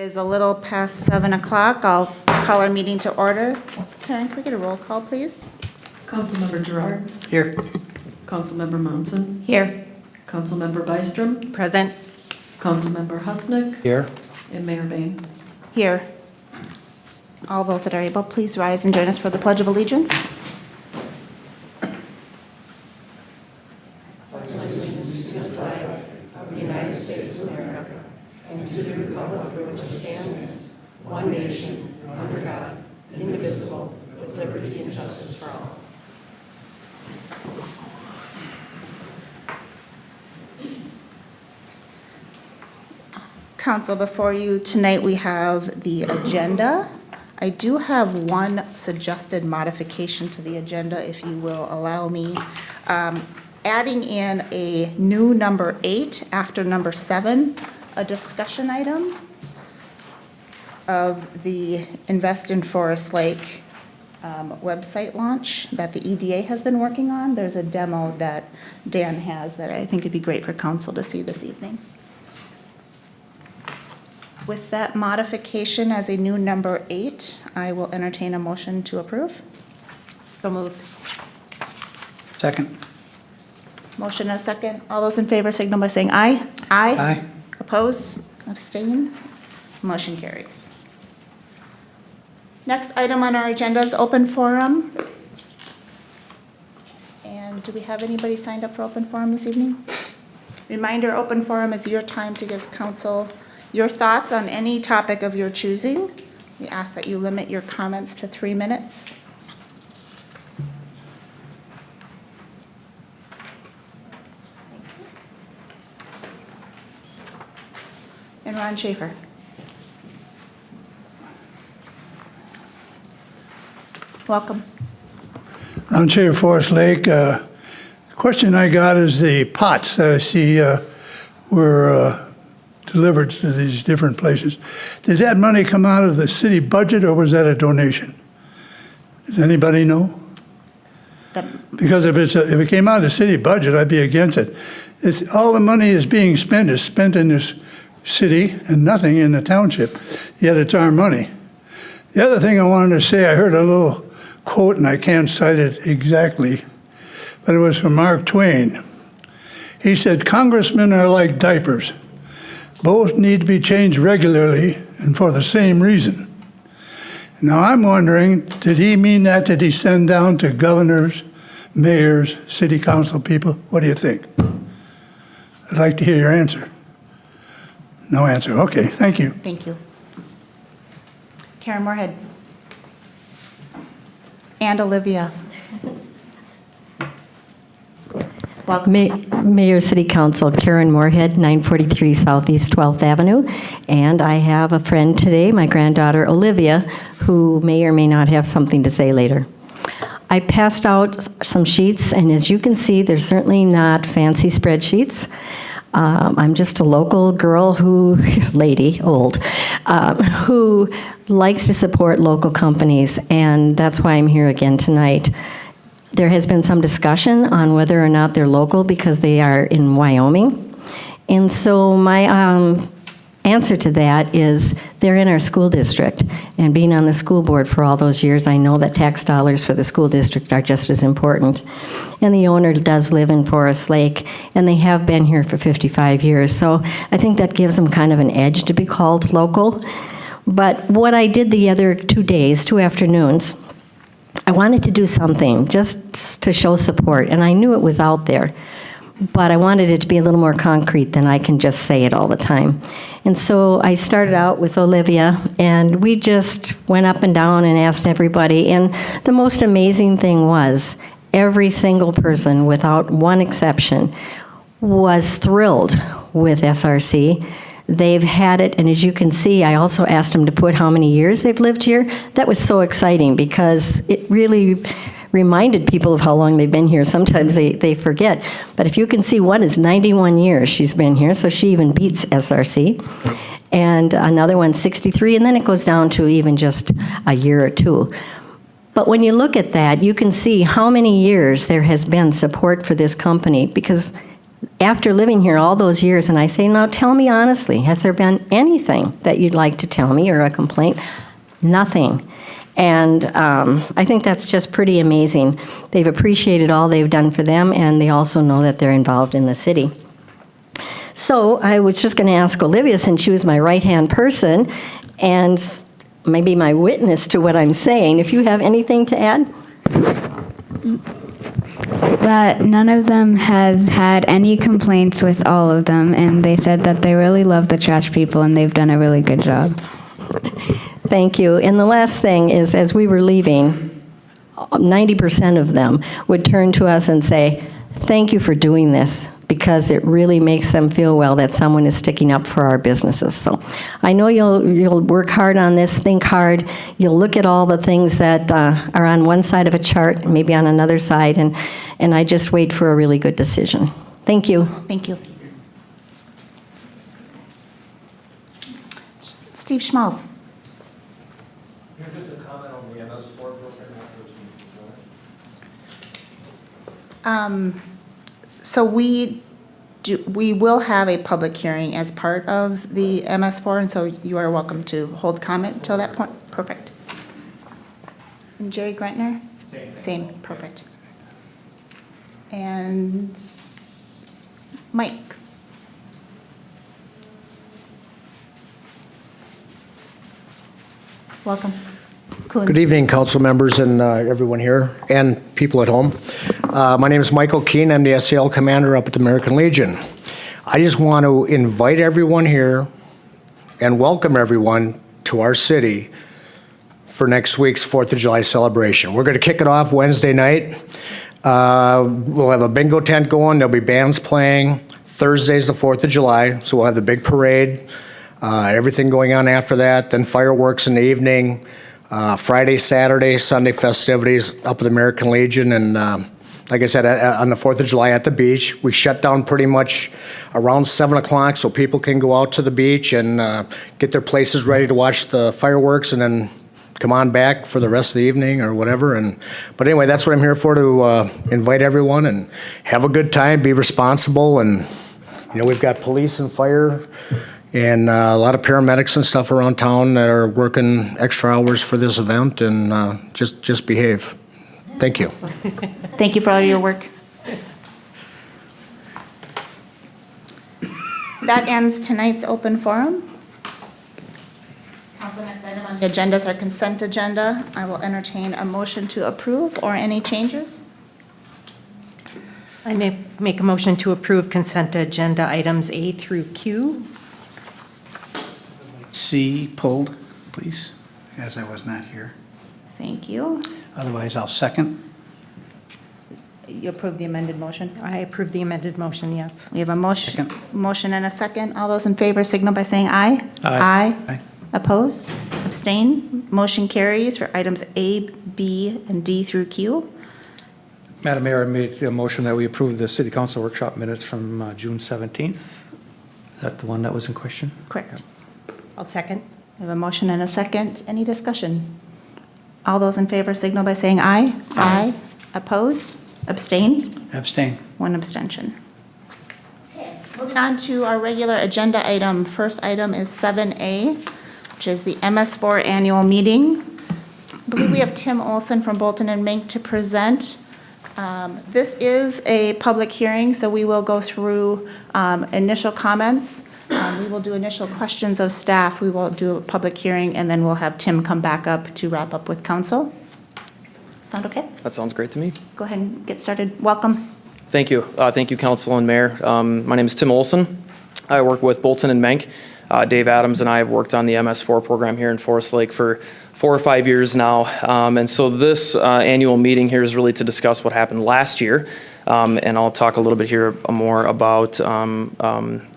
is a little past 7 o'clock. I'll call our meeting to order. Karen, can we get a roll call, please? Councilmember Gerard. Here. Councilmember Monson. Here. Councilmember Byström. Present. Councilmember Husnick. Here. And Mayor Bain. Here. All those that are able, please rise and join us for the Pledge of Allegiance. Council, before you tonight, we have the agenda. I do have one suggested modification to the agenda, if you will allow me. Adding in a new number 8 after number 7, a discussion item of the Invest in Forest Lake website launch that the EDA has been working on. There's a demo that Dan has that I think would be great for council to see this evening. With that modification as a new number 8, I will entertain a motion to approve. So moved. Second. Motion and a second. All those in favor signal by saying aye. Aye. Aye. Oppose? Abstain? Motion carries. Next item on our agenda is open forum. And do we have anybody signed up for open forum this evening? Reminder, open forum is your time to give council your thoughts on any topic of your choosing. We ask that you limit your comments to 3 minutes. And Ron Schaefer. Welcome. Ron Schaefer, Forest Lake. Question I got is the pots that I see were delivered to these different places. Did that money come out of the city budget or was that a donation? Does anybody know? Because if it came out of the city budget, I'd be against it. All the money is spent in this city and nothing in the township, yet it's our money. The other thing I wanted to say, I heard a little quote, and I can't cite it exactly, but it was from Mark Twain. He said, "Congressmen are like diapers. Both need to be changed regularly and for the same reason." Now I'm wondering, did he mean that? Did he send down to governors, mayors, city council people? What do you think? I'd like to hear your answer. No answer. Okay, thank you. Thank you. Karen Moorhead. And Olivia. Welcome. Mayor City Council, Karen Moorhead, 943 Southeast 12th Avenue. And I have a friend today, my granddaughter Olivia, who may or may not have something to say later. I passed out some sheets, and as you can see, they're certainly not fancy spreadsheets. I'm just a local girl who likes to support local companies, and that's why I'm here again tonight. There has been some discussion on whether or not they're local because they are in Wyoming. And so my answer to that is they're in our school district. And being on the school board for all those years, I know that tax dollars for the school district are just as important. And the owner does live in Forest Lake, and they have been here for 55 years. So I think that gives them kind of an edge to be called local. But what I did the other 2 days, 2 afternoons, I wanted to do something just to show support, and I knew it was out there, but I wanted it to be a little more concrete than I can just say it all the time. And so I started out with Olivia, and we just went up and down and asked everybody, and the most amazing thing was every single person, without one exception, was thrilled with SRC. They've had it, and as you can see, I also asked them to put how many years they've lived here. That was so exciting because it really reminded people of how long they've been here. Sometimes they forget. But if you can see, one is 91 years she's been here, so she even beats SRC. And another one's 63, and then it goes down to even just a year or 2. But when you look at that, you can see how many years there has been support for this company because after living here all those years, and I say, now tell me honestly, has there been anything that you'd like to tell me or a complaint? Nothing. And I think that's just pretty amazing. They've appreciated all they've done for them, and they also know that they're involved in the city. So I was just going to ask Olivia, since she was my right-hand person, and maybe my witness to what I'm saying, if you have anything to add? That none of them has had any complaints with all of them, and they said that they really love the trash people and they've done a really good job. Thank you. And the last thing is, as we were leaving, 90% of them would turn to us and say, thank you for doing this, because it really makes them feel well that someone is sticking up for our businesses. So I know you'll work hard on this, think hard. You'll look at all the things that are on one side of a chart, maybe on another side, and I just wait for a really good decision. Thank you. Thank you. Steve Schmalz. Just a comment on the MS4 program. So we will have a public hearing as part of the MS4, and so you are welcome to hold comment until that point. Perfect. And Jerry Grantner? Same, perfect. And Mike? Welcome. Coons. Good evening, council members and everyone here, and people at home. My name is Michael Keene. I'm the SEL commander up at the American Legion. I just want to invite everyone here and welcome everyone to our city for next week's 4th of July celebration. We're going to kick it off Wednesday night. We'll have a bingo tent going. There'll be bands playing. Thursday's the 4th of July, so we'll have the big parade. Everything going on after that, then fireworks in the evening. Friday, Saturday, Sunday festivities up at the American Legion, and like I said, on the 4th of July at the beach. We shut down pretty much around 7 o'clock so people can go out to the beach and get their places ready to watch the fireworks, and then come on back for the rest of the evening or whatever. But anyway, that's what I'm here for, to invite everyone and have a good time, be responsible, and we've got police and fire and a lot of paramedics and stuff around town that are working extra hours for this event, and just behave. Thank you. Thank you for all your work. That ends tonight's open forum. Council, next item on the agenda is our consent agenda. I will entertain a motion to approve or any changes. I may make a motion to approve consent agenda items A through Q. C pulled, please, as I was not here. Thank you. Otherwise, I'll second. You approve the amended motion? I approve the amended motion, yes. We have a motion, Second. motion and a second. All those in favor signal by saying aye. Aye. Aye. Oppose? Abstain? Motion carries for items A, B, and D through Q. Madam Mayor, I made the motion that we approve the city council workshop minutes from June 17th. Is that the one that was in question? Correct. I'll second. We have a motion and a second. Any discussion? All those in favor signal by saying aye. Aye. Oppose? Abstain? Abstain. One abstention. Okay, moving on to our regular agenda item. First item is 7A, which is the MS4 annual meeting. I believe we have Tim Olson from Bolton and Mink to present. This is a public hearing, so we will go through initial comments. We will do initial questions of staff. We will do a public hearing, and then we'll have Tim come back up to wrap up with council. Sound okay? That sounds great to me. Go ahead and get started. Welcome. Thank you. Thank you, Council and Mayor. My name is Tim Olson. I work with Bolton and Menk. Dave Adams and I have worked on the MS4 program here in Forest Lake for 4 or 5 years now. And so this annual meeting here is really to discuss what happened last year. And I'll talk a little bit here more about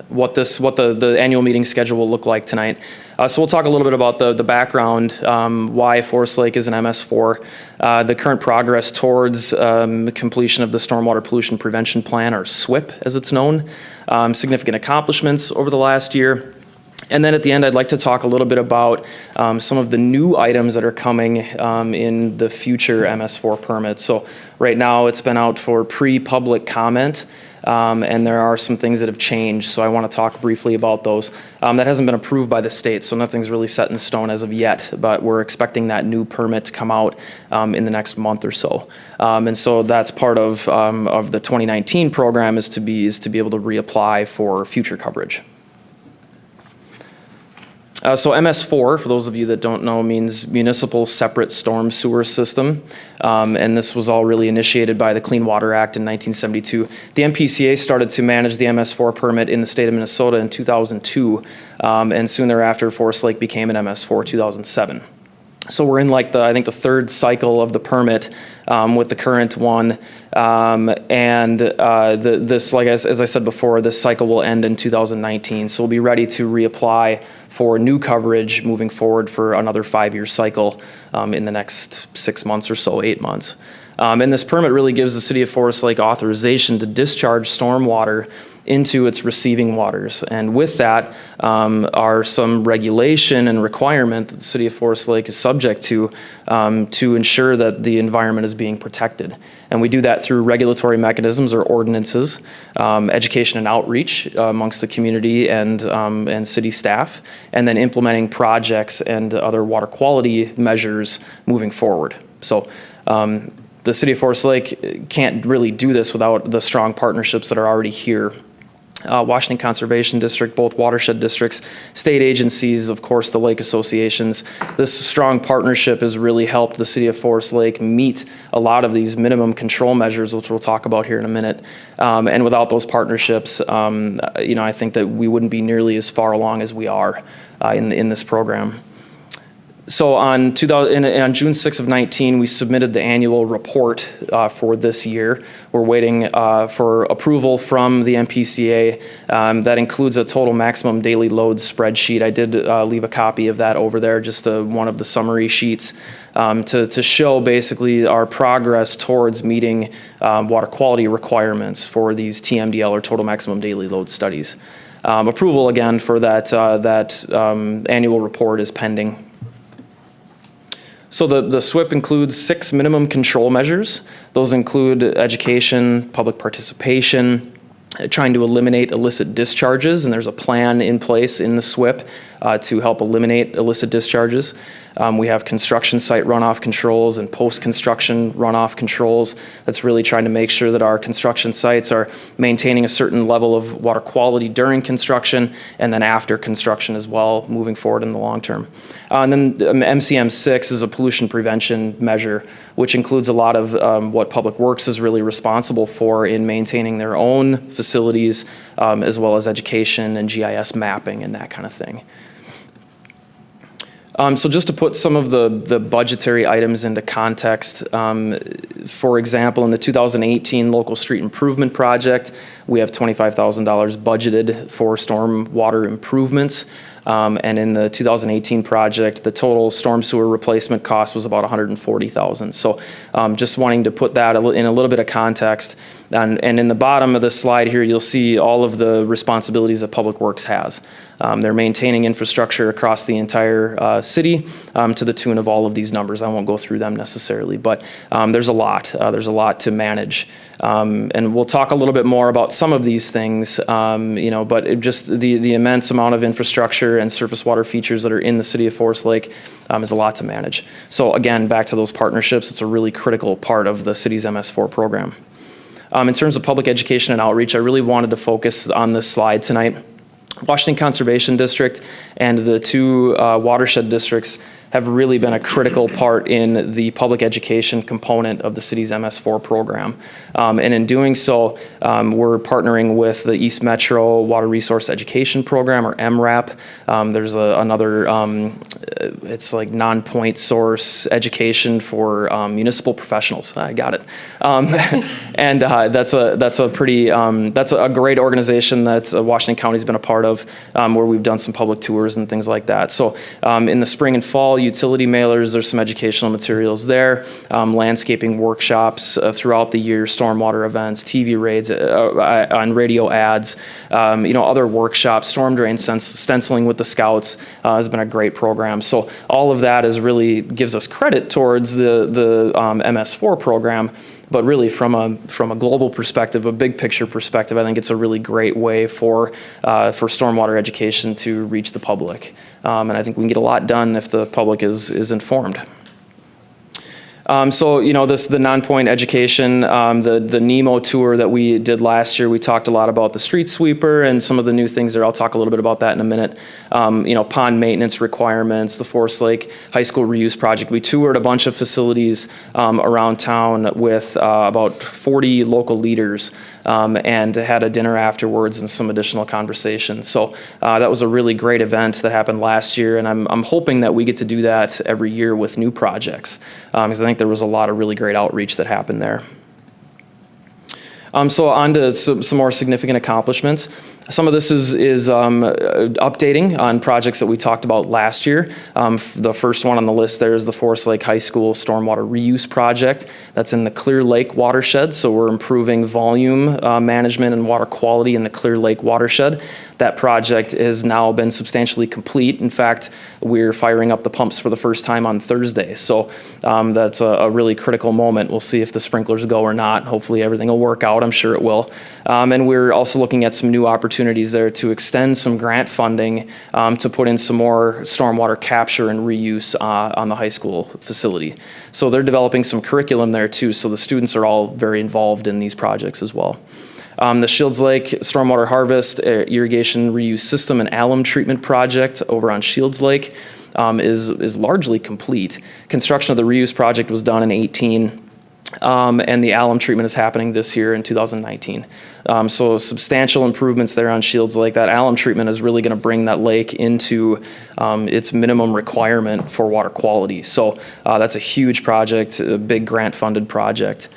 what the annual meeting schedule will look like tonight. So we'll talk a little bit about the background, why Forest Lake is an MS4, the current progress towards completion of the Stormwater Pollution Prevention Plan, or SWIP as it's known, significant accomplishments over the last year. And then at the end, I'd like to talk a little bit about some of the new items that are coming in the future MS4 permits. So right now, it's been out for pre-public comment. and there are some things that have changed, so I want to talk briefly about those. That hasn't been approved by the state, so nothing's really set in stone as of yet, but we're expecting that new permit to come out in the next month or so. And so that's part of the 2019 program is to be able to reapply for future coverage. So MS4, for those of you that don't know, means Municipal Separate Storm Sewer System. And this was all really initiated by the Clean Water Act in 1972. The MPCA started to manage the MS4 permit in the state of Minnesota in 2002. And soon thereafter, Forest Lake became an MS4 2007. So we're in like I think the third cycle of the permit with the current one. This, like as I said before, this cycle will end in 2019. So we'll be ready to reapply for new coverage moving forward for another 5-year cycle in the next 6 months or so, 8 months. And this permit really gives the City of Forest Lake authorization to discharge stormwater into its receiving waters. And with that are some regulation and requirement that the City of Forest Lake is subject to ensure that the environment is being protected. And we do that through regulatory mechanisms or ordinances, education and outreach amongst the community and city staff, and then implementing projects and other water quality measures moving forward. So the City of Forest Lake can't really do this without the strong partnerships that are already here. Washington Conservation District, both watershed districts, state agencies, of course, the lake associations. This strong partnership has really helped the City of Forest Lake meet a lot of these minimum control measures, which we'll talk about here in a minute. And without those partnerships, I think that we wouldn't be nearly as far along as we are in this program. So on June 6th of 19, we submitted the annual report for this year. We're waiting for approval from the MPCA. That includes a total maximum daily load spreadsheet. I did leave a copy of that over there, just one of the summary sheets to show basically our progress towards meeting water quality requirements for these TMDL or total maximum daily load studies. Approval again for that annual report is pending. So the SWIP includes 6 minimum control measures. Those include education, public participation, trying to eliminate illicit discharges, and there's a plan in place in the SWIP to help eliminate illicit discharges. We have construction site runoff controls and post-construction runoff controls. That's really trying to make sure that our construction sites are maintaining a certain level of water quality during construction and then after construction as well, moving forward in the long term. And then MCM6 is a pollution prevention measure, which includes a lot of what Public Works is really responsible for in maintaining their own facilities, as well as education and GIS mapping and that kind of thing. So just to put some of the budgetary items into context, for example, in the 2018 local street improvement project, we have $25,000 budgeted for storm water improvements. And in the 2018 project, the total storm sewer replacement cost was about $140,000. So just wanting to put that in a little bit of context. And in the bottom of this slide here, you'll see all of the responsibilities that Public Works has. They're maintaining infrastructure across the entire city to the tune of all of these numbers. I won't go through them necessarily, but there's a lot. There's a lot to manage. And we'll talk a little bit more about some of these things, but just the immense amount of infrastructure and surface water features that are in the City of Forest Lake is a lot to manage. So again, back to those partnerships, it's a really critical part of the city's MS4 program. In terms of public education and outreach, I really wanted to focus on this slide tonight. Washington Conservation District and the 2 watershed districts have really been a critical part in the public education component of the city's MS4 program. And in doing so, we're partnering with the East Metro Water Resource Education Program, or MRAP. There's another, it's like non-point source education for municipal professionals. I got it. And that's a great organization that Washington County's been a part of, where we've done some public tours and things like that. So in the spring and fall, utility mailers, there's some educational materials there, landscaping workshops throughout the year, stormwater events, TV raids, on radio ads, other workshops, storm drain stenciling with the scouts has been a great program. So all of that really gives us credit towards the MS4 program. But really, from a global perspective, a big picture perspective, I think it's a really great way for stormwater education to reach the public. And I think we can get a lot done if the public is informed. So, the non-point education, the NEMO tour that we did last year, we talked a lot about the street sweeper and some of the new things there. I'll talk a little bit about that in a minute. Pond maintenance requirements, the Forest Lake High School reuse project. We toured a bunch of facilities around town with about 40 local leaders and had a dinner afterwards and some additional conversations. So that was a really great event that happened last year, and I'm hoping that we get to do that every year with new projects, because I think there was a lot of really great outreach that happened there. So on to some more significant accomplishments. Some of this is updating on projects that we talked about last year. The first one on the list there is the Forest Lake High School Stormwater Reuse Project. That's in the Clear Lake watershed, so we're improving volume management and water quality in the Clear Lake watershed. That project has now been substantially complete. In fact, we're firing up the pumps for the first time on Thursday, so that's a really critical moment. We'll see if the sprinklers go or not. Hopefully everything will work out. I'm sure it will. And we're also looking at some new opportunities there to extend some grant funding to put in some more stormwater capture and reuse on the high school facility. So they're developing some curriculum there too, so the students are all very involved in these projects as well. The Shields Lake Stormwater Harvest Irrigation Reuse System and Alum Treatment Project over on Shields Lake is largely complete. Construction of the reuse project was done in 2018. And the alum treatment is happening this year in 2019. So substantial improvements there on Shields Lake. That alum treatment is really going to bring that lake into its minimum requirement for water quality. So that's a huge project, a big grant-funded project.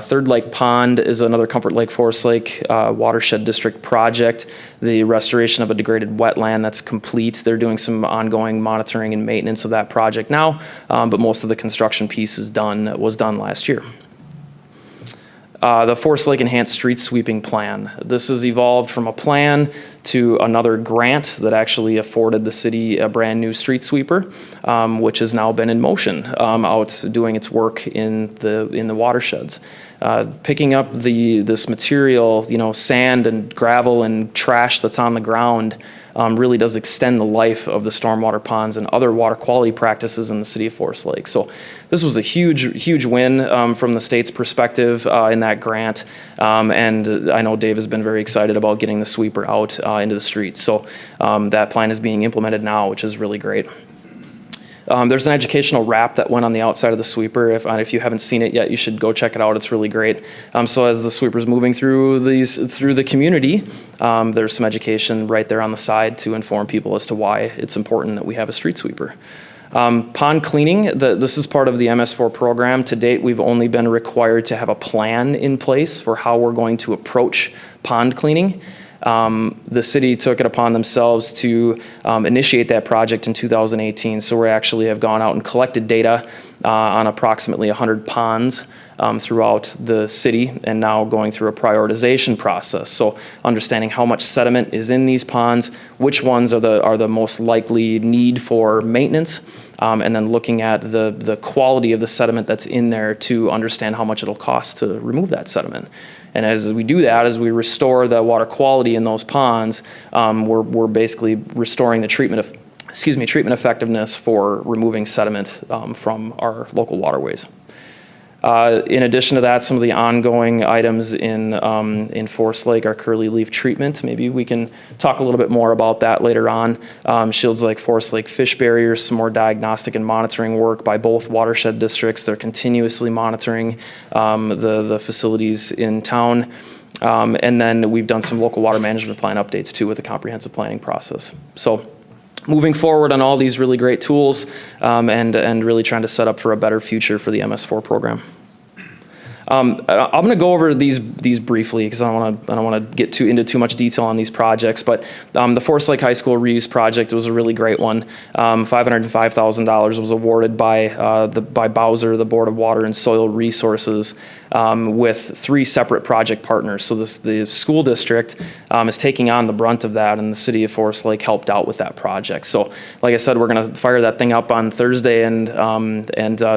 Third Lake Pond is another Comfort Lake Forest Lake Watershed District project. The restoration of a degraded wetland that's complete. They're doing some ongoing monitoring and maintenance of that project now, but most of the construction piece was done last year. The Forest Lake Enhanced Street Sweeping Plan. This has evolved from a plan to another grant that actually afforded the city a brand new street sweeper, which has now been in motion, out doing its work in the watersheds. Picking up this material, sand and gravel and trash that's on the ground, really does extend the life of the stormwater ponds and other water quality practices in the city of Forest Lake. So this was a huge win from the state's perspective in that grant. And I know Dave has been very excited about getting the sweeper out into the streets. So that plan is being implemented now, which is really great. There's an educational wrap that went on the outside of the sweeper. If you haven't seen it yet, you should go check it out. It's really great. So as the sweeper's moving through the community, there's some education right there on the side to inform people as to why it's important that we have a street sweeper. Pond cleaning, this is part of the MS4 program. To date, we've only been required to have a plan in place for how we're going to approach pond cleaning. The city took it upon themselves to initiate that project in 2018. So we actually have gone out and collected data on approximately 100 ponds throughout the city, and now going through a prioritization process. So understanding how much sediment is in these ponds, which ones are the most likely need for maintenance, and then looking at the quality of the sediment that's in there to understand how much it'll cost to remove that sediment. And as we do that, as we restore the water quality in those ponds, we're basically restoring the treatment effectiveness for removing sediment from our local waterways. In addition to that, some of the ongoing items in Forest Lake are curly leaf treatment. Maybe we can talk a little bit more about that later on. Shields Lake, Forest Lake fish barriers, some more diagnostic and monitoring work by both watershed districts. They're continuously monitoring the facilities in town. And then we've done some local water management plan updates too with the comprehensive planning process. So moving forward on all these really great tools and really trying to set up for a better future for the MS4 program. I'm going to go over these briefly because I don't want to get into too much detail on these projects. But the Forest Lake High School reuse project was a really great one. $505,000 was awarded by Bowser, the Board of Water and Soil Resources, with 3 separate project partners. So the school district is taking on the brunt of that, and the city of Forest Lake helped out with that project. So, like I said, we're going to fire that thing up on Thursday and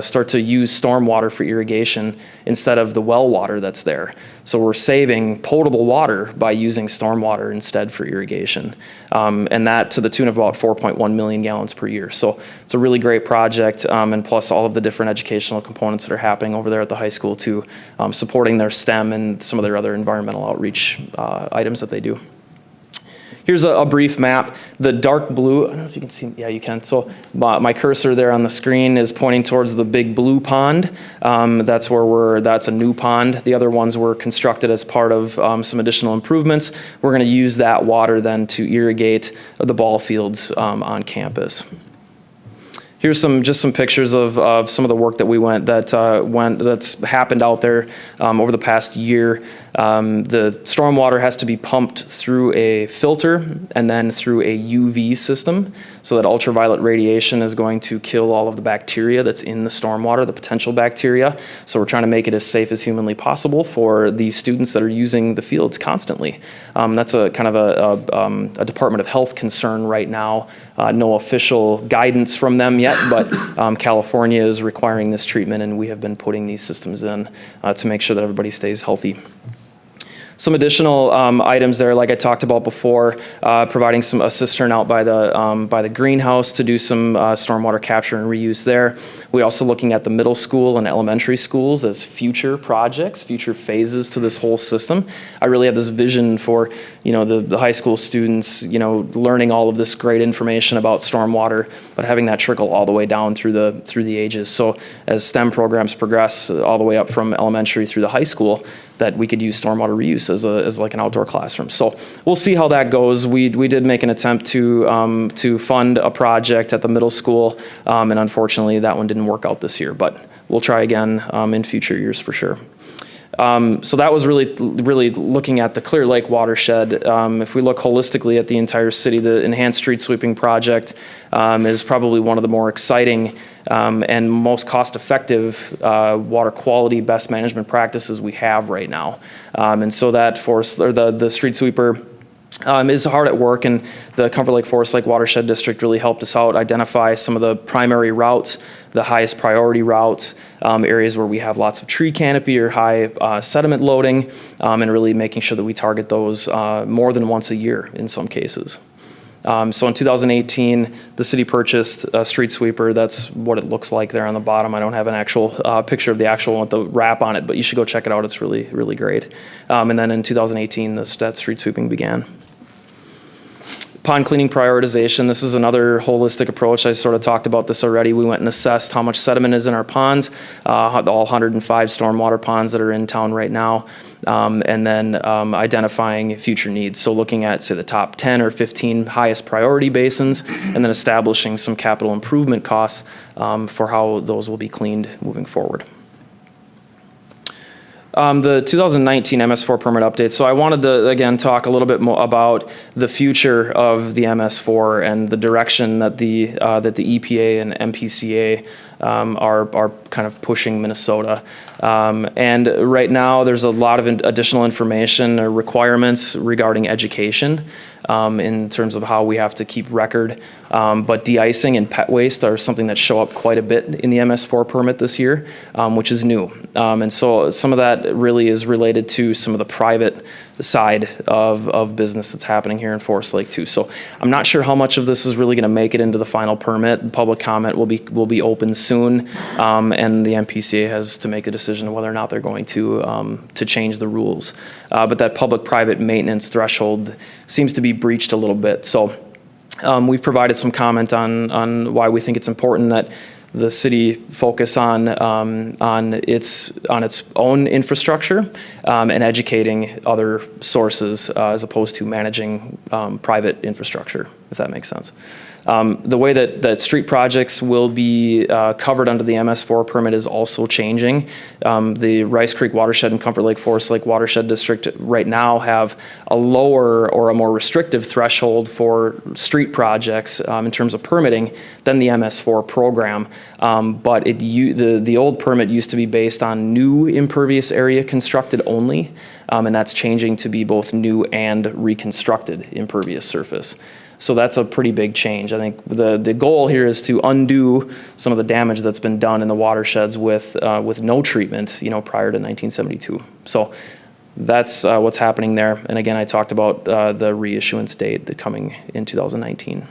start to use stormwater for irrigation instead of of the well water that's there. So we're saving potable water by using stormwater instead for irrigation. And that to the tune of about 4.1 million gallons per year. So it's a really great project, and plus all of the different educational components that are happening over there at the high school too, supporting their STEM and some of their other environmental outreach items that they do. Here's a brief map. The dark blue, I don't know if you can see, yeah, you can. So my cursor there on the screen is pointing towards the big blue pond. That's a new pond. The other ones were constructed as part of some additional improvements. We're gonna use that water then to irrigate the ball fields on campus. Here's just some pictures of some of the work that that's happened out there over the past year. The stormwater has to be pumped through a filter and then through a UV system, so that ultraviolet radiation is going to kill all of the bacteria that's in the stormwater, the potential bacteria. So we're trying to make it as safe as humanly possible for the students that are using the fields constantly. That's a kind of a Department of Health concern right now. No official guidance from them yet, but California is requiring this treatment, and we have been putting these systems in to make sure that everybody stays healthy. Some additional items there, like I talked about before, providing a cistern out by the greenhouse to do some stormwater capture and reuse there. We're also looking at the middle school and elementary schools as future projects, future phases to this whole system. I really have this vision for, the high school students, learning all of this great information about stormwater, but having that trickle all the way down through the ages. So as STEM programs progress all the way up from elementary through the high school, that we could use stormwater reuse as like an outdoor classroom. So we'll see how that goes. We did make an attempt to fund a project at the middle school, and unfortunately that one didn't work out this year, but we'll try again in future years for sure. So that was really looking at the Clear Lake watershed. If we look holistically at the entire city, the Enhanced Street Sweeping Project is probably one of the more exciting and most cost-effective water quality best management practices we have right now. And so that the street sweeper is hard at work, and the Comfort Lake Forest Lake Watershed District really helped us out identify some of the primary routes, the highest priority routes, areas where we have lots of tree canopy or high sediment loading, and really making sure that we target those more than once a year in some cases. So in 2018, the city purchased a street sweeper. That's what it looks like there on the bottom. I don't have an actual picture of the actual one with the wrap on it, but you should go check it out. It's really, really great. And then in 2018, that street sweeping began. Pond cleaning prioritization, this is another holistic approach. I sort of talked about this already. We went and assessed how much sediment is in our ponds, all 105 stormwater ponds that are in town right now, and then identifying future needs. So looking at, say, the top 10 or 15 highest priority basins, and then establishing some capital improvement costs for how those will be cleaned moving forward. The 2019 MS4 permit update. So I wanted to, again, talk a little bit more about the future of the MS4 and the direction that the EPA and MPCA are kind of pushing Minnesota. And right now, there's a lot of additional information or requirements regarding education in terms of how we have to keep record. But de-icing and pet waste are something that show up quite a bit in the MS4 permit this year, which is new. And so some of that really is related to some of the private side of business that's happening here in Forest Lake too. So I'm not sure how much of this is really going to make it into the final permit. Public comment will be open soon, and the MPCA has to make a decision on whether or not they're going to change the rules. But that public-private maintenance threshold seems to be breached a little bit. So we've provided some comment on why we think it's important that the city focus on its own infrastructure and educating other sources as opposed to managing private infrastructure, if that makes sense. The way that street projects will be covered under the MS4 permit is also changing. The Rice Creek Watershed and Comfort Lake Forest Lake Watershed District right now have a lower or a more restrictive threshold for street projects in terms of permitting than the MS4 program. But the old permit used to be based on new impervious area constructed only, and that's changing to be both new and reconstructed impervious surface. So that's a pretty big change. I think the goal here is to undo some of the damage that's been done in the watersheds with no treatment, prior to 1972. So that's what's happening there. And again, I talked about the reissuance date coming in 2019.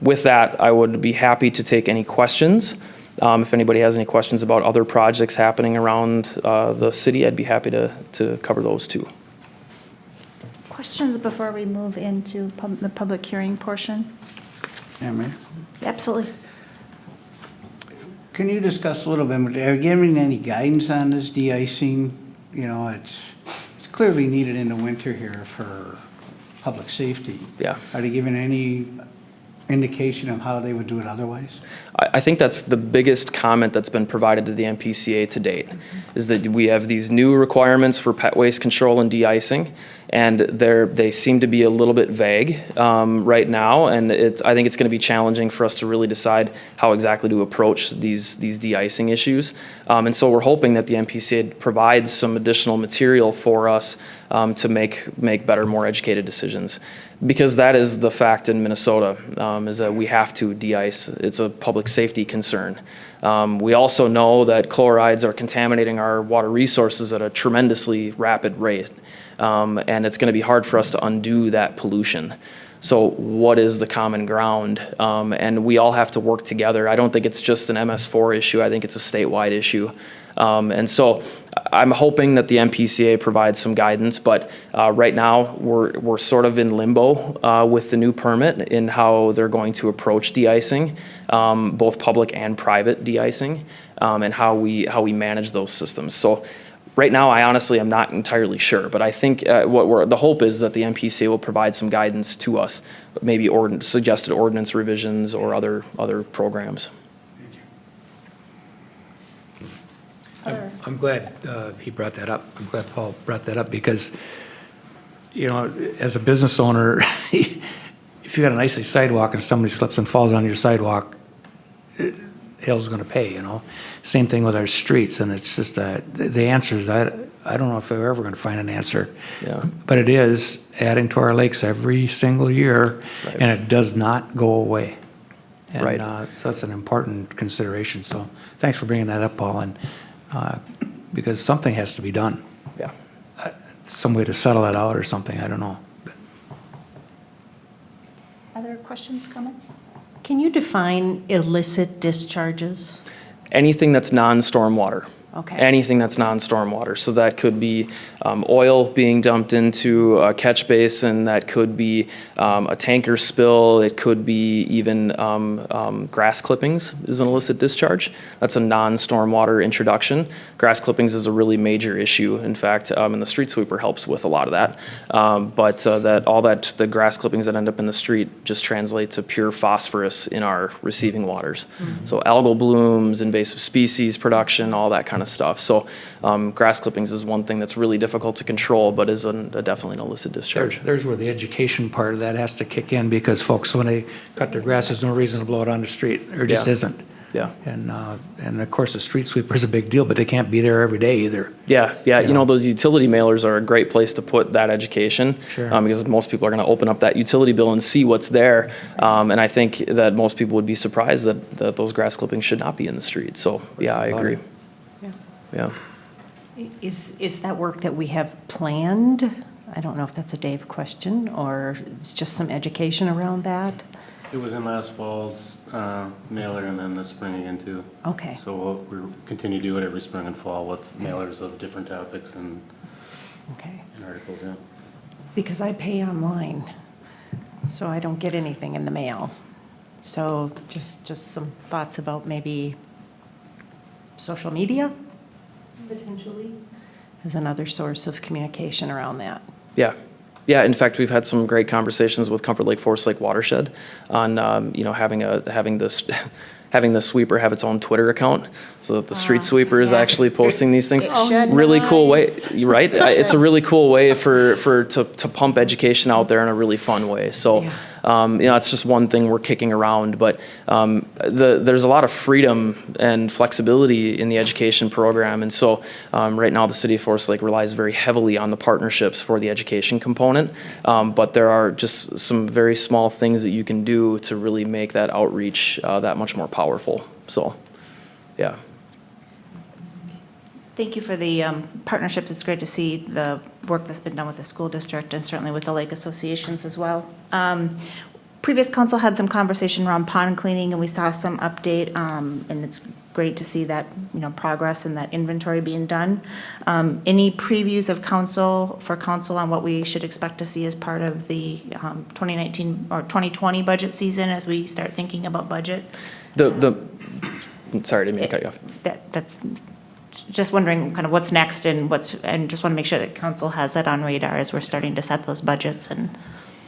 With that, I would be happy to take any questions. If anybody has any questions about other projects happening around the city, I'd be happy to cover those too. Questions before we move into the public hearing portion? Yeah, Mayor. Absolutely. Can you discuss a little bit, are you giving any guidance on this de-icing? It's clearly needed in the winter here for public safety. Yeah. Are they giving any indication of how they would do it otherwise? I think that's the biggest comment that's been provided to the MPCA to date, is that we have these new requirements for pet waste control and de-icing, and they seem to be a little bit vague right now, and I think it's going to be challenging for us to really decide how exactly to approach these de-icing issues. And so we're hoping that the MPCA provides some additional material for us to make better, more educated decisions. Because that is the fact in Minnesota, is that we have to de-ice. It's a public safety concern. We also know that chlorides are contaminating our water resources at a tremendously rapid rate. And it's going to be hard for us to undo that pollution. So what is the common ground? And we all have to work together. I don't think it's just an MS4 issue. I think it's a statewide issue. And so I'm hoping that the MPCA provides some guidance, but right now we're sort of in limbo with the new permit in how they're going to approach de-icing, both public and private de-icing, and how we manage those systems. So right now, I honestly am not entirely sure, but I think the hope is that the MPCA will provide some guidance to us, maybe suggested ordinance revisions or other programs. I'm glad he brought that up. I'm glad Paul brought that up because, as a business owner, if you got a nice sidewalk and somebody slips and falls on your sidewalk, hell's going to pay, Same thing with our streets, and it's just the answer is I don't know if we're ever going to find an answer. Yeah. But it is adding to our lakes every single year, Right. and it does not go away. And, Right. So that's an important consideration. So thanks for bringing that up, Paul, and because something has to be done. Yeah. Some way to settle it out or something, I don't know. Other questions, comments? Can you define illicit discharges? Anything that's non-stormwater. Okay. Anything that's non-stormwater. So that could be oil being dumped into a catch basin, that could be a tanker spill, it could be even grass clippings is an illicit discharge. That's a non-stormwater introduction. Grass clippings is a really major issue, in fact, and the street sweeper helps with a lot of that. But the grass clippings that end up in the street just translate to pure phosphorus in our receiving waters. Mm-hmm. So algal blooms, invasive species production, all that kind of stuff. So grass clippings is one thing that's really difficult to control, but is definitely an illicit discharge. There's where the education part of that has to kick in because folks, when they cut their grass, there's no reason to blow it on the street. There just Yeah. isn't. Yeah. And of course, the street sweeper is a big deal, but they can't be there every day either. Yeah. Those utility mailers are a great place to put that education. Sure. Because most people are going to open up that utility bill and see what's there. And I think that most people would be surprised that those grass clippings should not be in the street. So, yeah, I agree. Yeah. Is that work that we have planned? I don't know if that's a Dave question or it's just some education around that. It was in last fall's mailer and then this spring again too. Okay. So we'll continue to do it every spring and fall with mailers of different topics and Okay. articles, yeah. Because I pay online, so I don't get anything in the mail. So just some thoughts about maybe social media, potentially, as another source of communication around that. Yeah. Yeah, in fact, we've had some great conversations with Comfort Lake Forest Lake Watershed on, having the sweeper have its own Twitter account so that the street sweeper is actually posting these things. It should. Really cool way, right? It's a really cool way to pump education out there in a really fun way. So, It's just one thing we're kicking around, but there's a lot of freedom and flexibility in the education program. And so right now the City of Forest Lake relies very heavily on the partnerships for the education component. But there are just some very small things that you can do to really make that outreach that much more powerful. So, yeah. Thank you for the partnerships. It's great to see the work that's been done with the school district and certainly with the lake associations as well. Previous council had some conversation around pond cleaning, and we saw some update, and it's great to see that, progress and that inventory being done. Any previews of council on what we should expect to see as part of the 2019 or 2020 budget season as we start thinking about budget? Sorry, didn't mean to cut you off. That's just wondering kind of what's next and just want to make sure that council has that on radar as we're starting to set those budgets. And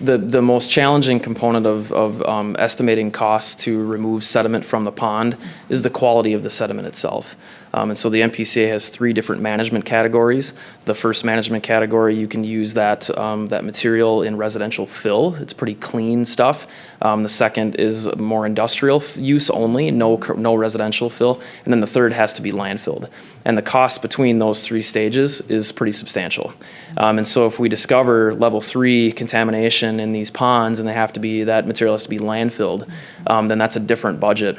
The most challenging component of estimating costs to remove sediment from the pond is the quality of the sediment itself. And so the MPCA has 3 different management categories. The first management category, you can use that material in residential fill. It's pretty clean stuff. The second is more industrial use only, no residential fill. And then the third has to be landfilled. And the cost between those 3 stages is pretty substantial. And so if we discover level 3 contamination in these ponds and that material has to be landfilled, then that's a different budget.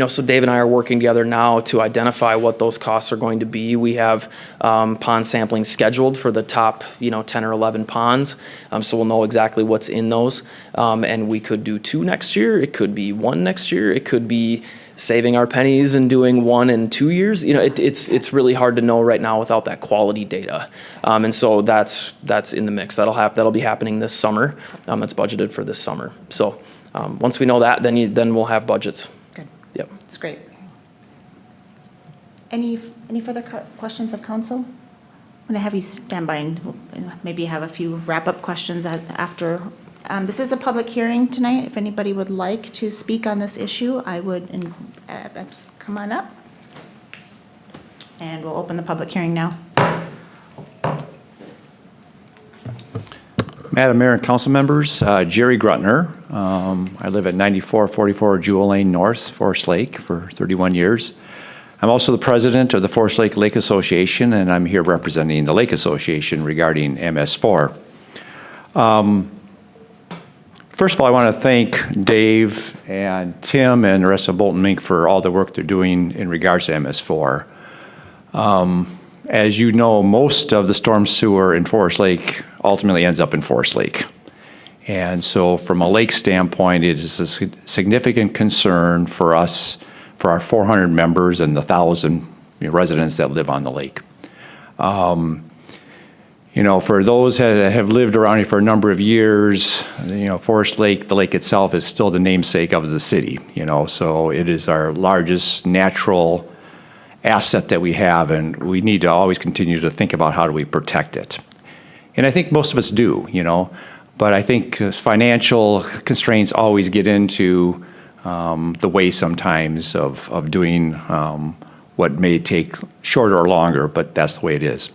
So Dave and I are working together now to identify what those costs are going to be. We have pond sampling scheduled for the top, 10 or 11 ponds. So we'll know exactly what's in those. And we could do 2 next year. It could be 1 next year. It could be saving our pennies and doing 1 in 2 years. It's really hard to know right now without that quality data. And so that's in the mix. That'll be happening this summer. That's budgeted for this summer. So once we know that, then we'll have budgets. Yep. it's great. Any further questions of council? I'm going to have you stand by and maybe have a few wrap-up questions after. This is a public hearing tonight. If anybody would like to speak on this issue, I would come on up. And we'll open the public hearing now. Madam Mayor and council members, Jerry Grutner. I live at 9444 Jewel Lane North, Forest Lake, for 31 years. I'm also the president of the Forest Lake Lake Association, and I'm here representing the Lake Association regarding MS4. First of all, I want to thank Dave and Tim and the rest of Bolton Mink for all the work they're doing in regards to MS4. As you know, most of the storm sewer in Forest Lake ultimately ends up in Forest Lake. And so from a lake standpoint, it is a significant concern for us, for our 400 members and the 1,000 residents that live on the lake. For those that have lived around here for a number of years, Forest Lake, the lake itself, is still the namesake of the city, so it is our largest natural asset that we have, and we need to always continue to think about how do we protect it. And I think most of us do, but I think financial constraints always get into the way sometimes of doing what may take shorter or longer, but that's the way it is.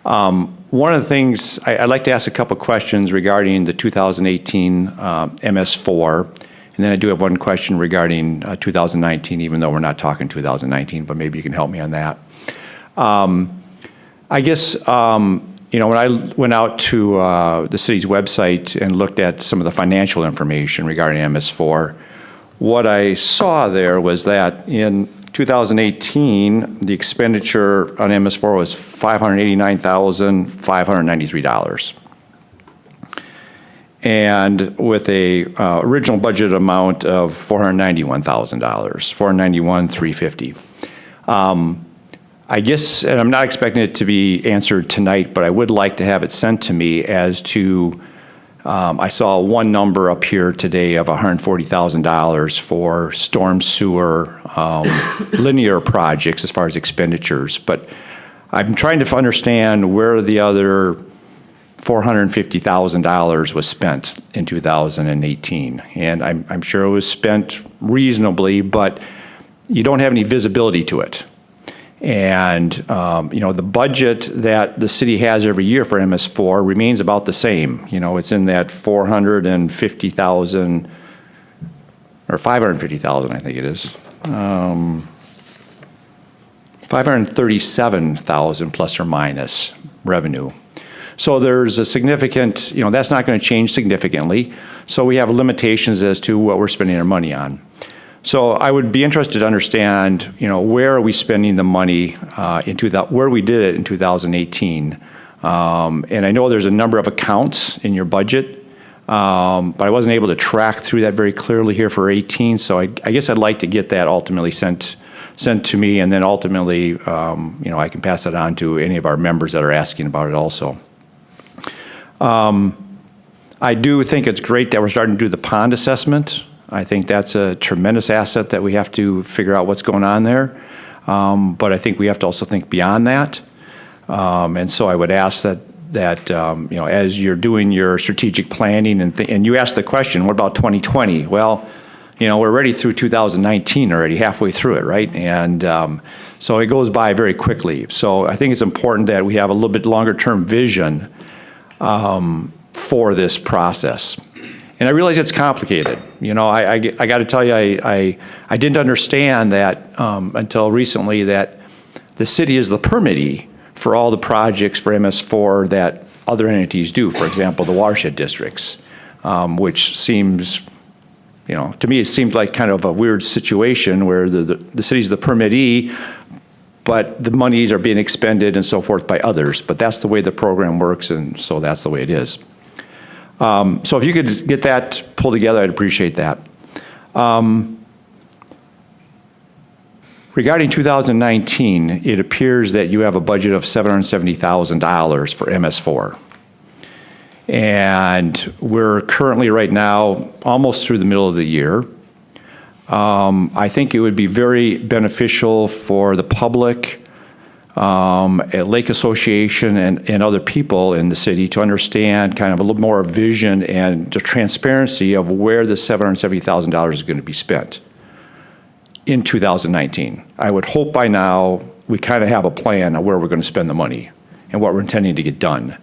One of the things, I'd like to ask a couple questions regarding the 2018 MS4, and then I do have one question regarding 2019, even though we're not talking 2019, but maybe you can help me on that. I guess, when I went out to the city's website and looked at some of the financial information regarding MS4, what I saw there was that in 2018, the expenditure on MS4 was $589,593. And with a original budget amount of $491,000, $491,350. I guess, and I'm not expecting it to be answered tonight, but I would like to have it sent to me as to, I saw one number up here today of $140,000 for storm sewer linear projects as far as expenditures, but I'm trying to understand where the other $450,000 was spent in 2018. And I'm sure it was spent reasonably, but you don't have any visibility to it. And, the budget that the city has every year for MS4 remains about the same. It's in that 450,000, or 550,000, I think it is. 537,000 plus or minus revenue. So there's a significant, that's not going to change significantly. So we have limitations as to what we're spending our money on. So I would be interested to understand, where are we spending the money where we did it in 2018. And I know there's a number of accounts in your budget, but I wasn't able to track through that very clearly here for 18. So I guess I'd like to get that ultimately sent to me, and then ultimately, I can pass it on to any of our members that are asking about it also. I do think it's great that we're starting to do the pond assessment. I think that's a tremendous asset that we have to figure out what's going on there. But I think we have to also think beyond that. And so I would ask that as you're doing your strategic planning and you asked the question, what about 2020? Well, we're already through 2019 already, halfway through it, right? And so it goes by very quickly. So I think it's important that we have a little bit longer term vision for this process. And I realize it's complicated. I got to tell you, I didn't understand that until recently, that the city is the permittee for all the projects for MS4 that other entities do. For example, the watershed districts, which seems, to me, it seemed like kind of a weird situation where the city's the permittee, but the monies are being expended and so forth by others. But that's the way the program works, and so that's the way it is. So if you could get that pulled together, I'd appreciate that. Regarding 2019, it appears that you have a budget of $770,000 for MS4. And we're currently right now almost through the middle of the year. I think it would be very beneficial for the public, at Lake Association and other people in the city to understand kind of a little more vision and the transparency of where the $770,000 is going to be spent in 2019. I would hope by now we kind of have a plan of where we're going to spend the money and what we're intending to get done.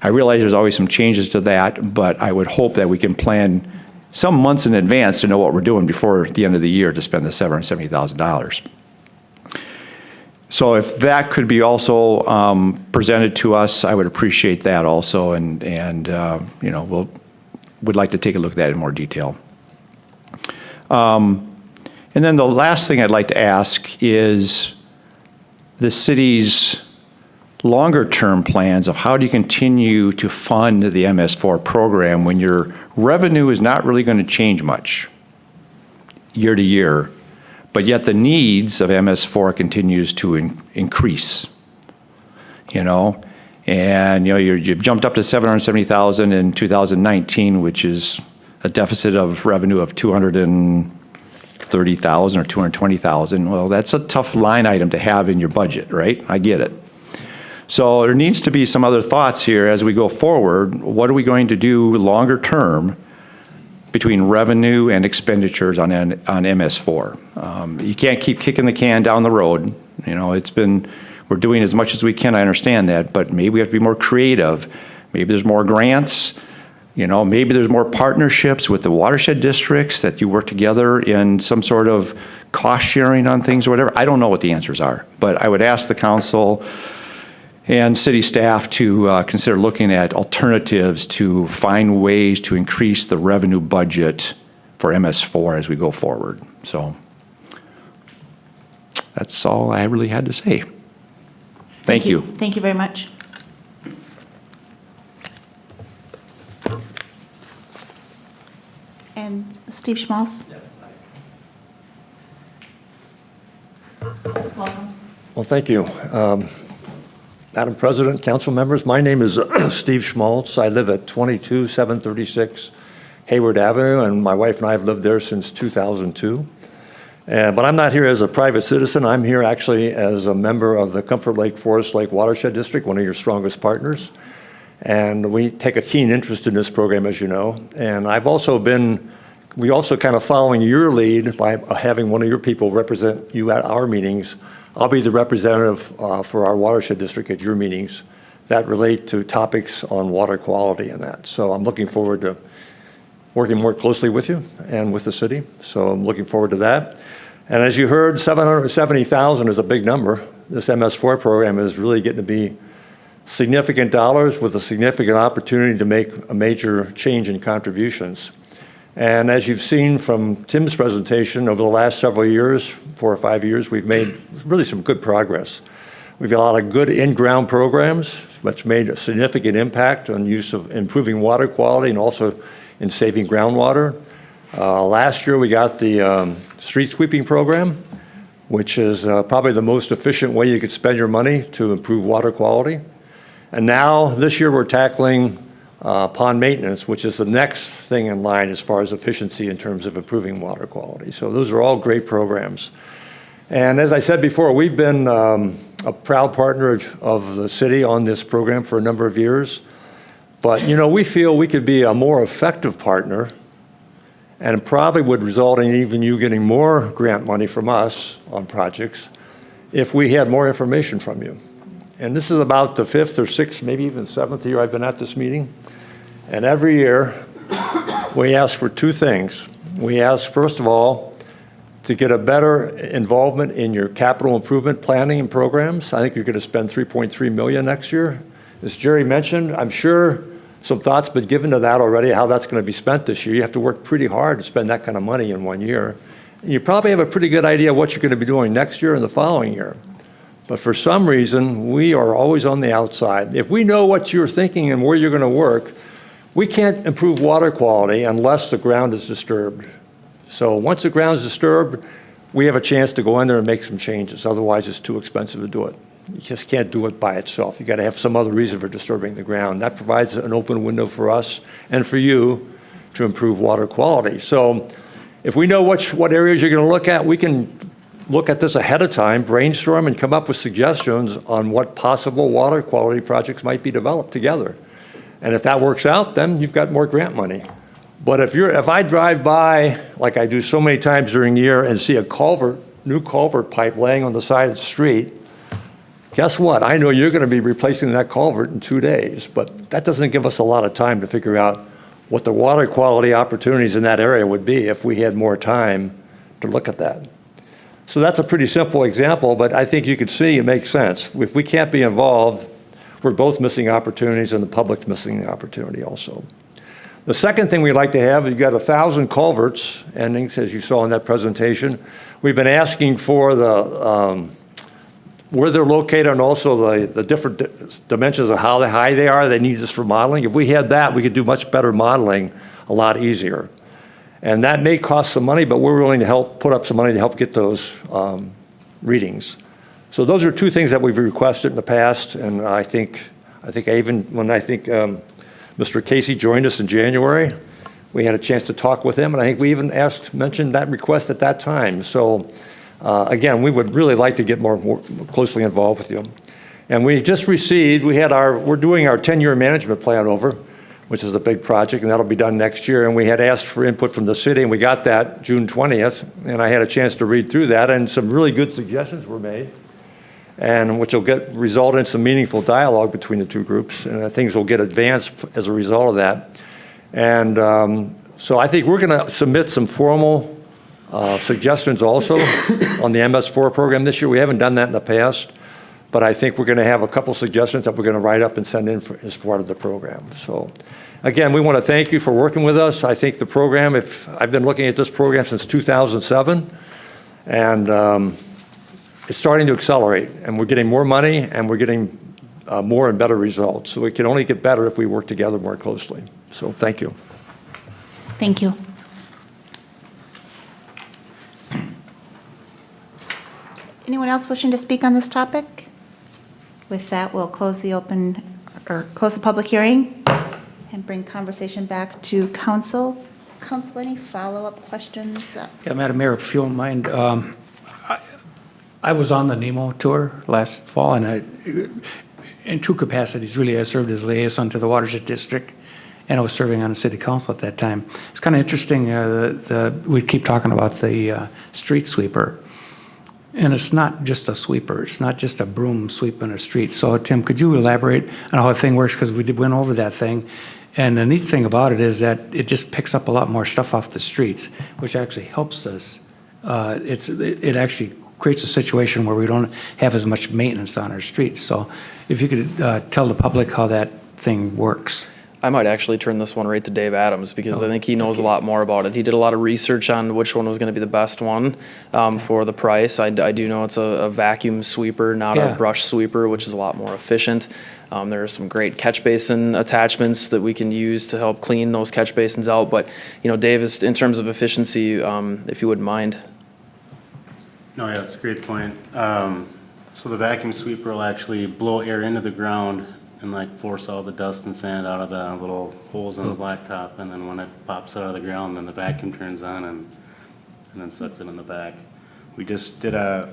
I realize there's always some changes to that, but I would hope that we can plan some months in advance to know what we're doing before the end of the year to spend the $770,000. So if that could be also presented to us, I would appreciate that also, and we'd like to take a look at that in more detail. And then the last thing I'd like to ask is the city's longer-term plans of how do you continue to fund the MS4 program when your revenue is not really going to change much year to year, but yet the needs of MS4 continues to increase, and you've jumped up to $770,000 in 2019, which is a deficit of revenue of $230,000 or $220,000. Well, that's a tough line item to have in your budget, right? I get it. So there needs to be some other thoughts here as we go forward. What are we going to do longer term between revenue and expenditures on MS4? You can't keep kicking the can down the road. We're doing as much as we can, I understand that, but maybe we have to be more creative. Maybe there's more grants. Maybe there's more partnerships with the watershed districts that you work together in some sort of cost sharing on things or whatever. I don't know what the answers are, but I would ask the council and city staff to consider looking at alternatives to find ways to increase the revenue budget for MS4 as we go forward. So that's all I really had to say. Thank you. Thank you very much. And Steve Schmalz? Welcome. Well, thank you. Madam President, council members, my name is Steve Schmaltz. I live at 22736 Hayward Avenue, and my wife and I have lived there since 2002. But I'm not here as a private citizen. I'm here actually as a member of the Comfort Lake Forest Lake Watershed District, one of your strongest partners. And we take a keen interest in this program, as you know. And we also kind of following your lead by having one of your people represent you at our meetings I'll be the representative for our watershed district at your meetings that relate to topics on water quality and that. So I'm looking forward to working more closely with you and with the city. So I'm looking forward to that. And as you heard, 770,000 is a big number. This MS4 program is really getting to be significant dollars with a significant opportunity to make a major change in contributions. And as you've seen from Tim's presentation, over the last several years, 4 or 5 years, we've made really some good progress. We've got a lot of good in-ground programs, which made a significant impact on use of improving water quality and also in saving groundwater. Last year, we got the street sweeping program, which is probably the most efficient way you could spend your money to improve water quality. And now, this year, we're tackling pond maintenance, which is the next thing in line as far as efficiency in terms of improving water quality. So those are all great programs. And as I said before, we've been a proud partner of the city on this program for a number of years. But, you know, we feel we could be a more effective partner, and it probably would result in even you getting more grant money from us on projects if we had more information from you. And this is about the 5th or 6th, maybe even 7th year I've been at this meeting. And every year, we ask for 2 things. We ask, first of all, to get a better involvement in your capital improvement planning and programs. I think you're going to spend $3.3 million next year. As Jerry mentioned, I'm sure some thought's been given to that already, how that's going to be spent this year. You have to work pretty hard to spend that kind of money in 1 year. And you probably have a pretty good idea what you're going to be doing next year and the following year. But for some reason, we are always on the outside. If we know what you're thinking and where you're going to work, we can't improve water quality unless the ground is disturbed. So once the ground is disturbed, we have a chance to go in there and make some changes. Otherwise, it's too expensive to do it. You just can't do it by itself. You got to have some other reason for disturbing the ground. That provides an open window for us and for you to improve water quality. So if we know what areas you're going to look at, we can look at this ahead of time, brainstorm, and come up with suggestions on what possible water quality projects might be developed together. And if that works out, then you've got more grant money. But if I drive by, like I do so many times during the year, and see a new culvert pipe laying on the side of the street, guess what? I know you're going to be replacing that culvert in 2 days, but that doesn't give us a lot of time to figure out what the water quality opportunities in that area would be if we had more time to look at that. So that's a pretty simple example, but I think you can see it makes sense. If we can't be involved, we're both missing opportunities and the public's missing the opportunity also. The second thing we'd like to have, you've got 1,000 culverts endings, as you saw in that presentation. We've been asking for where they're located and also the different dimensions of how high they are. They need this for modeling. If we had that, we could do much better modeling a lot easier. And that may cost some money, but we're willing to help put up some money to help get those readings. So those are 2 things that we've requested in the past, and I think Mr. Casey joined us in January, we had a chance to talk with him, and I think we even mentioned that request at that time. So again, we would really like to get more closely involved with you. And we just received, we're doing our 10-year management plan over, which is a big project, and that'll be done next year. And we had asked for input from the city, and we got that June 20th, and I had a chance to read through that, and some really good suggestions were made, and which will result in some meaningful dialogue between the 2 groups, and things will get advanced as a result of that. And so I think we're going to submit some formal suggestions also on the MS4 program this year. We haven't done that in the past, but I think we're going to have a couple suggestions that we're going to write up and send in as part of the program. So again, we want to thank you for working with us. I think the program, I've been looking at this program since 2007, and it's starting to accelerate, and we're getting more money, and we're getting more and better results. So it can only get better if we work together more closely. So thank you. Thank you. Anyone else wishing to speak on this topic? With that, we'll close the public hearing and bring conversation back to council. Council, any follow-up questions? Yeah, Madam Mayor, if you don't mind, I was on the NEMO tour last fall, and in 2 capacities, really. I served as liaison to the Watershed District, and I was serving on the city council at that time. It's kind of interesting, we keep talking about the street sweeper. And it's not just a sweeper, it's not just a broom sweeping a street. So Tim, could you elaborate on how the thing works? Because we went over that thing. And the neat thing about it is that it just picks up a lot more stuff off the streets, which actually helps us. It actually creates a situation where we don't have as much maintenance on our streets. So if you could tell the public how that thing works. I might actually turn this one right to Dave Adams because I think he knows a lot more about it. He did a lot of research on which one was going to be the best one for the price. I do know it's a vacuum sweeper, not Yeah. a brush sweeper, which is a lot more efficient. There are some great catch basin attachments that we can use to help clean those catch basins out. But, Dave, in terms of efficiency, if you wouldn't mind. No, yeah, that's a great point. So the vacuum sweeper will actually blow air into the ground and like force all the dust and sand out of the little holes in the blacktop, and then when it pops out of the ground, then the vacuum turns on and then sucks it in the back. We just did a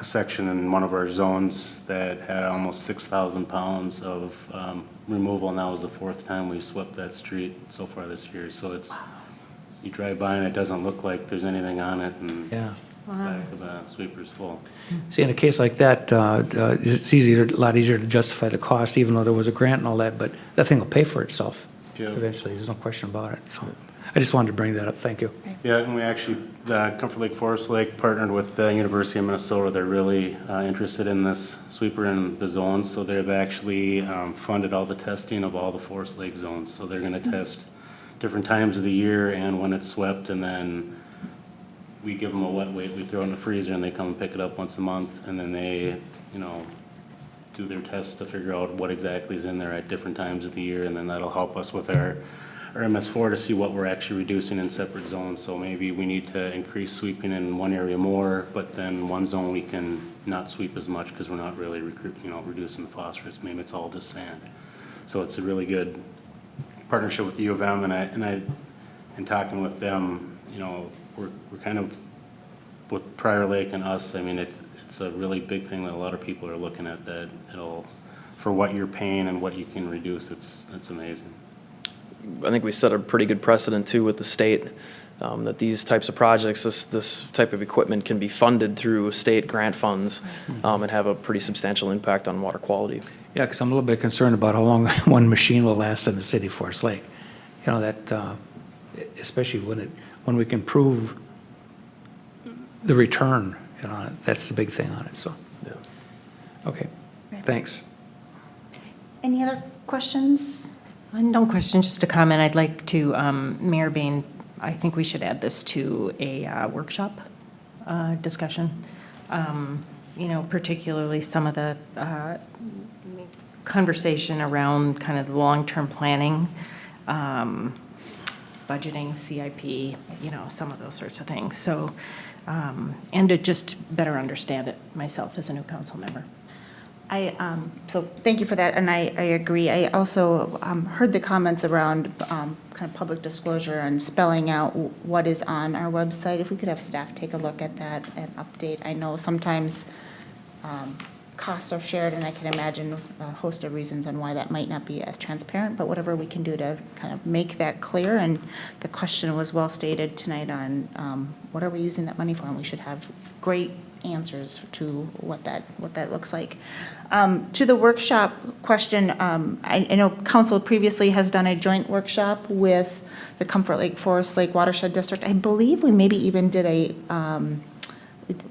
section in one of our zones that had almost 6,000 pounds of removal, and that was the 4th time we swept that street so far this year. So it's, you drive by and it doesn't look like there's anything on it, and Yeah. the back of the sweeper's full. See, in a case like that, it's a lot easier to justify the cost, even though there was a grant and all that, but that thing will pay for itself Yeah. eventually. There's no question about it. So I just wanted to bring that up. Thank you. Yeah, and we actually, Comfort Lake Forest Lake partnered with the University of Minnesota. They're really interested in this sweeper in the zones, so they've actually funded all the testing of all the Forest Lake zones. So they're gonna test different times of the year and when it's swept, and then we give them a wet weight, we throw it in the freezer, and they come and pick it up once a month, and then they, do their tests to figure out what exactly is in there at different times of the year, and then that'll help us with our MS4 to see what we're actually reducing in separate zones. So maybe we need to increase sweeping in one area more, but then one zone we can not sweep as much because we're not really reducing the phosphorus. Maybe it's all just sand. So it's a really good partnership with the U of M, and in talking with them, we're kind of, with Prior Lake and us, I mean, it's a really big thing that a lot of people are looking at, that for what you're paying and what you can reduce, it's amazing. I think we set a pretty good precedent too with the state, that these types of projects, this type of equipment can be funded through state grant funds and have a pretty substantial impact on water quality. Yeah, because I'm a little bit concerned about how long one machine will last in the city of Forest Lake. That, especially when we can prove the return, that's the big thing on it, so. Yeah. Okay, thanks. Any other questions? No question, just a comment. I'd like to, Mayor Bain, I think we should add this to a workshop discussion. Particularly some of the conversation around kind of the long-term planning, budgeting, CIP, some of those sorts of things. So, and to just better understand it myself as a new council member. So thank you for that, and I agree. I also heard the comments around kind of public disclosure and spelling out what is on our website. If we could have staff take a look at that and update. I know sometimes costs are shared, and I can imagine a host of reasons on why that might not be as transparent, but whatever we can do to kind of make that clear. And the question was well stated tonight on what are we using that money for, and we should have great answers to what that looks like. To the workshop question, I know council previously has done a joint workshop with the Comfort Lake Forest Lake Watershed District. I believe we maybe even did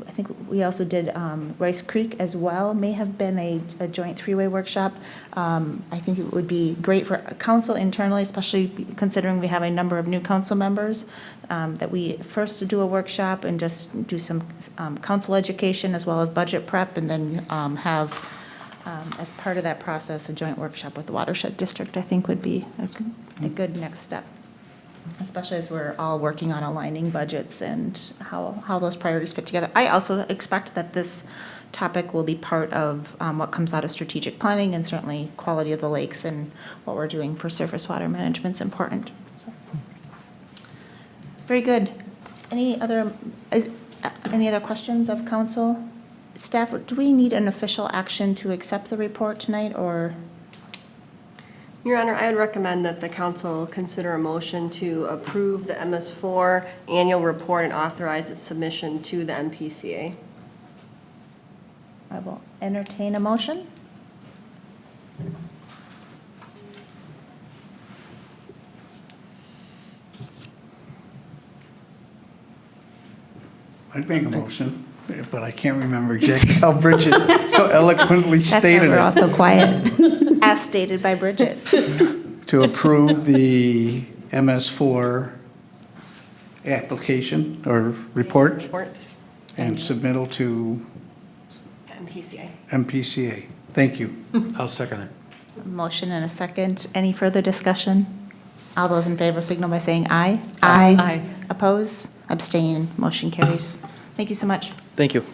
I think we also did Rice Creek as well, may have been a joint three-way workshop. I think it would be great for council internally, especially considering we have a number of new council members, that we first do a workshop and just do some council education as well as budget prep, and then have, as part of that process, a joint workshop with the Watershed District, I think would be a good next step, especially as we're all working on aligning budgets and how those priorities fit together. I also expect that this topic will be part of what comes out of strategic planning, and certainly quality of the lakes and what we're doing for surface water management is important. So. Very good. Any other questions of council? Staff, do we need an official action to accept the report tonight, or? Your Honor, I would recommend that the council consider a motion to approve the MS4 annual report and authorize its submission to the MPCA. I will entertain a motion. I'd make a motion, but I can't remember exactly how Bridget so eloquently That's why stated we're all it. so quiet. As stated by Bridget. To approve the MS4 application or report Report, and submittal to MPCA. MPCA. Thank you. I'll second it. Motion and a second. Any further discussion? All those in favor signal by saying aye. Aye. Oppose? Abstain? Motion carries. Thank you so much. Thank you.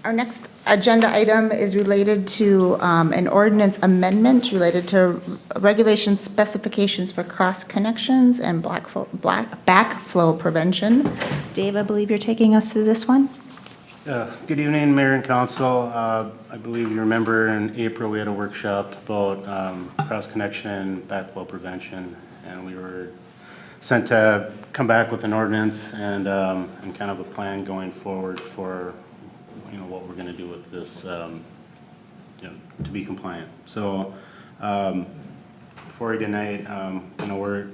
Our next agenda item is related to an ordinance amendment related to regulation specifications for cross connections and backflow prevention. Dave, I believe you're taking us through this one? Good evening, Mayor and Council. I believe you remember in April, we had a workshop about cross-connection and backflow prevention, and we were sent to come back with an ordinance and kind of a plan going forward for, what we're gonna do with this, to be compliant. So, for you tonight, the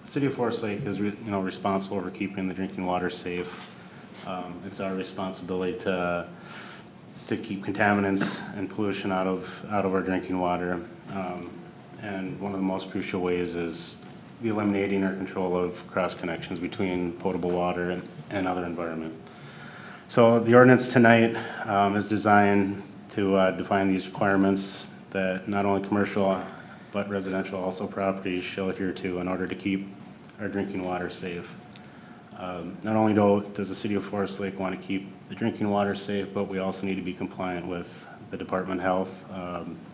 City of Forest Lake is, responsible for keeping the drinking water safe. It's our responsibility to keep contaminants and pollution out of our drinking water. And one of the most crucial ways is the eliminating or control of cross connections between potable water and other environment. So the ordinance tonight is designed to define these requirements that not only commercial but residential also properties shall adhere to in order to keep our drinking water safe. Not only does the City of Forest Lake want to keep the drinking water safe, but we also need to be compliant with the Department of Health,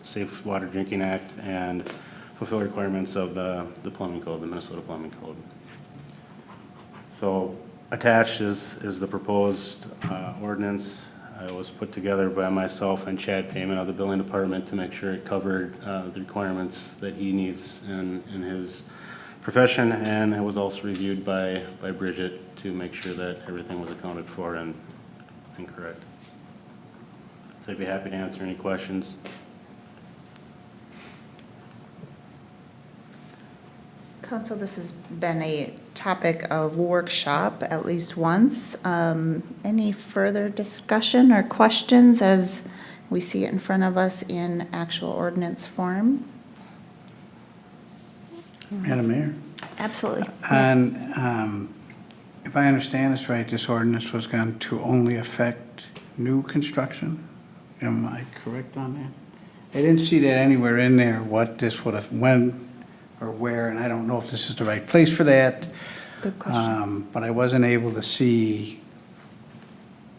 Safe Water Drinking Act, and fulfill requirements of the plumbing code, the Minnesota Plumbing Code. So attached is the proposed ordinance. It was put together by myself and Chad Payman of the Building Department to make sure it covered the requirements that he needs in his profession, and it was also reviewed by Bridget to make sure that everything was accounted for and correct. So I'd be happy to answer any questions. Council, this has been a topic of workshop at least once. Any further discussion or questions as we see it in front of us in actual ordinance form? Madam Mayor? Absolutely. And if I understand this right, this ordinance was going to only affect new construction? Am I correct on that? I didn't see that anywhere in there, what this would have, when or where, and I don't know if this is the right place for that. Good question. But I wasn't able to see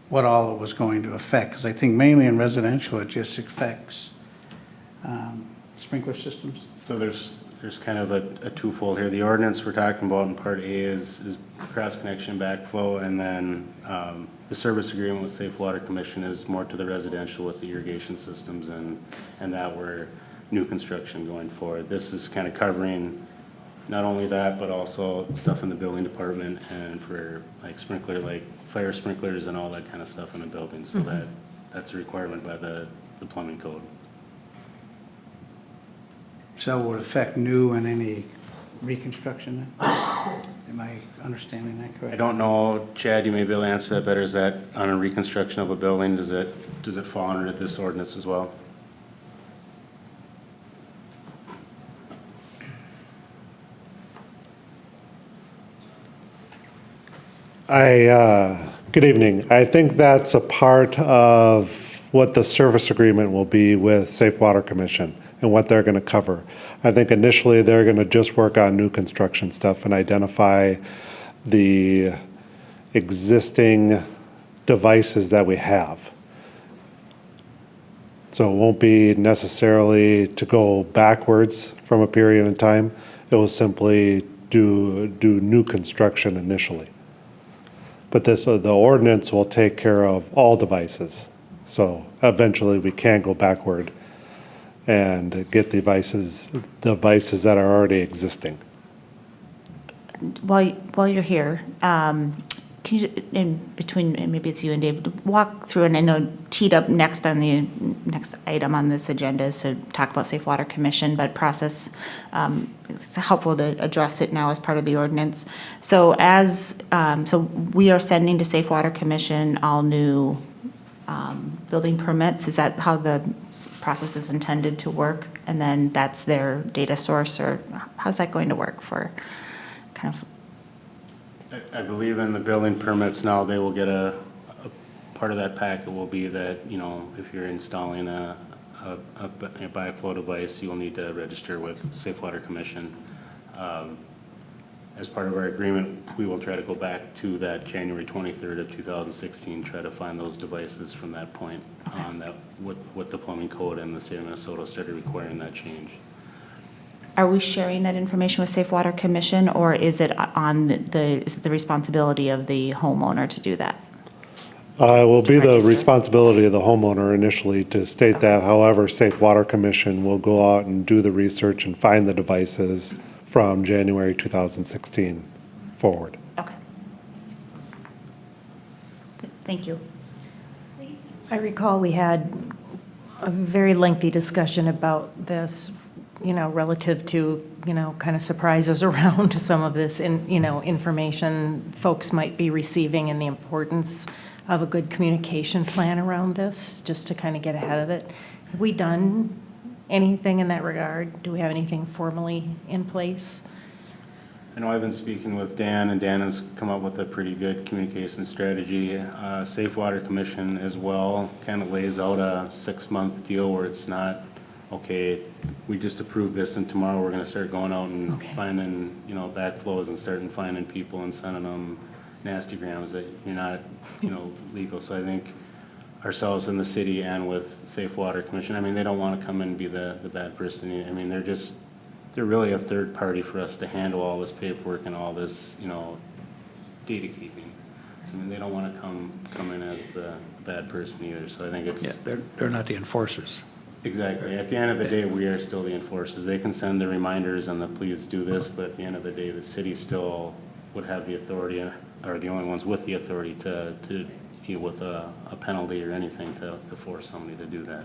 what all it was going to affect, because I think mainly in residential, it just affects sprinkler systems. So there's kind of a twofold here. The ordinance we're talking about in Part A is cross-connection backflow, and then the service agreement with Safe Water Commission is more to the residential with the irrigation systems and that were new construction going forward. This is kind of covering not only that, but also stuff in the building department and for like fire sprinklers and all that kind of stuff in the building. So that's a requirement by the plumbing code. So it would affect new and any reconstruction then? Am I understanding that correctly? I don't know, Chad, you may be able to answer that better. Is that on a reconstruction of a building? Does it fall under this ordinance as well? Good evening. I think that's a part of what the service agreement will be with Safe Water Commission and what they're going to cover. I think initially they're going to just work on new construction stuff and identify the existing devices that we have. So it won't be necessarily to go backwards from a period in time. It will simply do new construction initially. But the ordinance will take care of all devices. So eventually we can go backward and get devices that are already existing. While you're here, can you, in between, and maybe it's you and Dave, walk through, and I know teed up next on the next item on this agenda is to talk about Safe Water Commission, but process, it's helpful to address it now as part of the ordinance. So so we are sending to Safe Water Commission all new building permits. Is that how the process is intended to work? And then that's their data source, or how's that going to work for kind of? I believe in the building permits now, they will get a part of that packet will be that, you know, if you're installing a backflow device, you will need to register with Safe Water Commission. As part of our agreement, we will try to go back to that January 23rd of 2016, try to find those devices from that point on, that with the plumbing code and the state of Minnesota started requiring that change. Are we sharing that information with Safe Water Commission, or is it the responsibility of the homeowner to do that? It will be the responsibility of the homeowner initially to state that. However, Safe Water Commission will go out and do the research and find the devices from January 2016 forward. Okay. Thank you. I recall we had a very lengthy discussion about this, you know, relative to, you know, kind of surprises around some of this, information folks might be receiving, and the importance of a good communication plan around this, just to kind of get ahead of it. Have we done anything in that regard? Do we have anything formally in place? I know I've been speaking with Dan, and Dan has come up with a pretty good communication strategy. Safe Water Commission as well kind of lays out a 6-month deal where it's not, okay, we just approved this and tomorrow we're going to start going out and finding, you know, backflows and starting finding people and sending them nasty grams that you're not, you know, legal. So I think ourselves in the city and with Safe Water Commission, I mean, they don't want to come and be the bad person. I mean, they're really a third party for us to handle all this paperwork and all this, you know, data keeping. So I mean, they don't want to come in as the bad person either. So I think it's... Yeah, they're not the enforcers. Exactly. At the end of the day, we are still the enforcers. They can send the reminders and the please do this, but at the end of the day, the city still would have the authority, or the only ones with the authority to deal with a penalty or anything to force somebody to do that.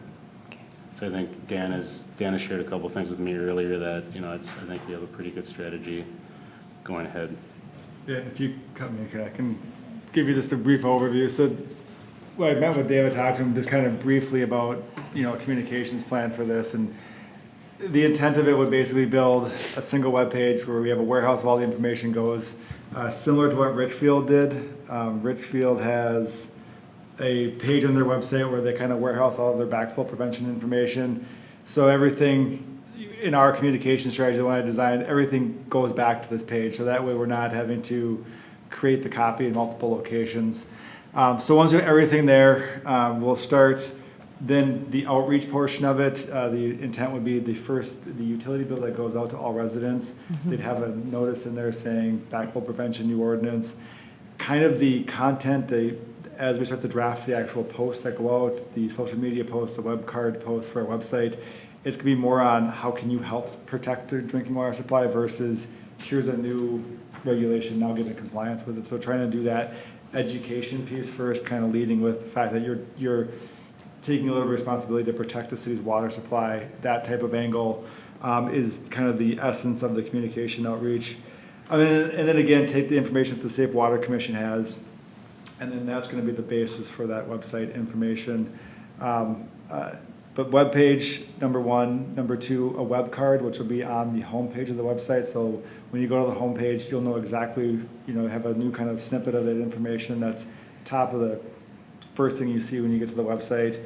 So I think Dan has shared a couple things with me earlier that, you know, I think we have a pretty good strategy going ahead. Yeah, if you cut me, I can give you just a brief overview. So I met with David, talked to him just kind of briefly about, you know, a communications plan for this, and the intent of it would basically build a single web page where we have a warehouse of all the information goes, similar to what Richfield did. Richfield has a page on their website where they kind of warehouse all of their backflow prevention information. So everything in our communication strategy, when I designed, everything goes back to this page. So that way we're not having to create the copy in multiple locations. So once we have everything there, we'll start then the outreach portion of it. The intent would be the utility bill that goes out to all residents. They'd have a notice in there saying backflow prevention, new ordinance. Kind of the content, as we start to draft the actual posts that go out, the social media posts, the web card posts for our website, it's gonna be more on how can you help protect the drinking water supply versus here's a new regulation, now get in compliance with it. So trying to do that education piece first, kind of leading with the fact that you're taking a little bit of responsibility to protect the city's water supply. That type of angle is kind of the essence of the communication outreach. And then again, take the information that the Safe Water Commission has, and then that's going to be the basis for that website information. But web page, number one. Number two, a web card, which will be on the homepage of the website. So when you go to the homepage, you'll know exactly, you know, have a new kind of snippet of that information that's top of the first thing you see when you get to the website.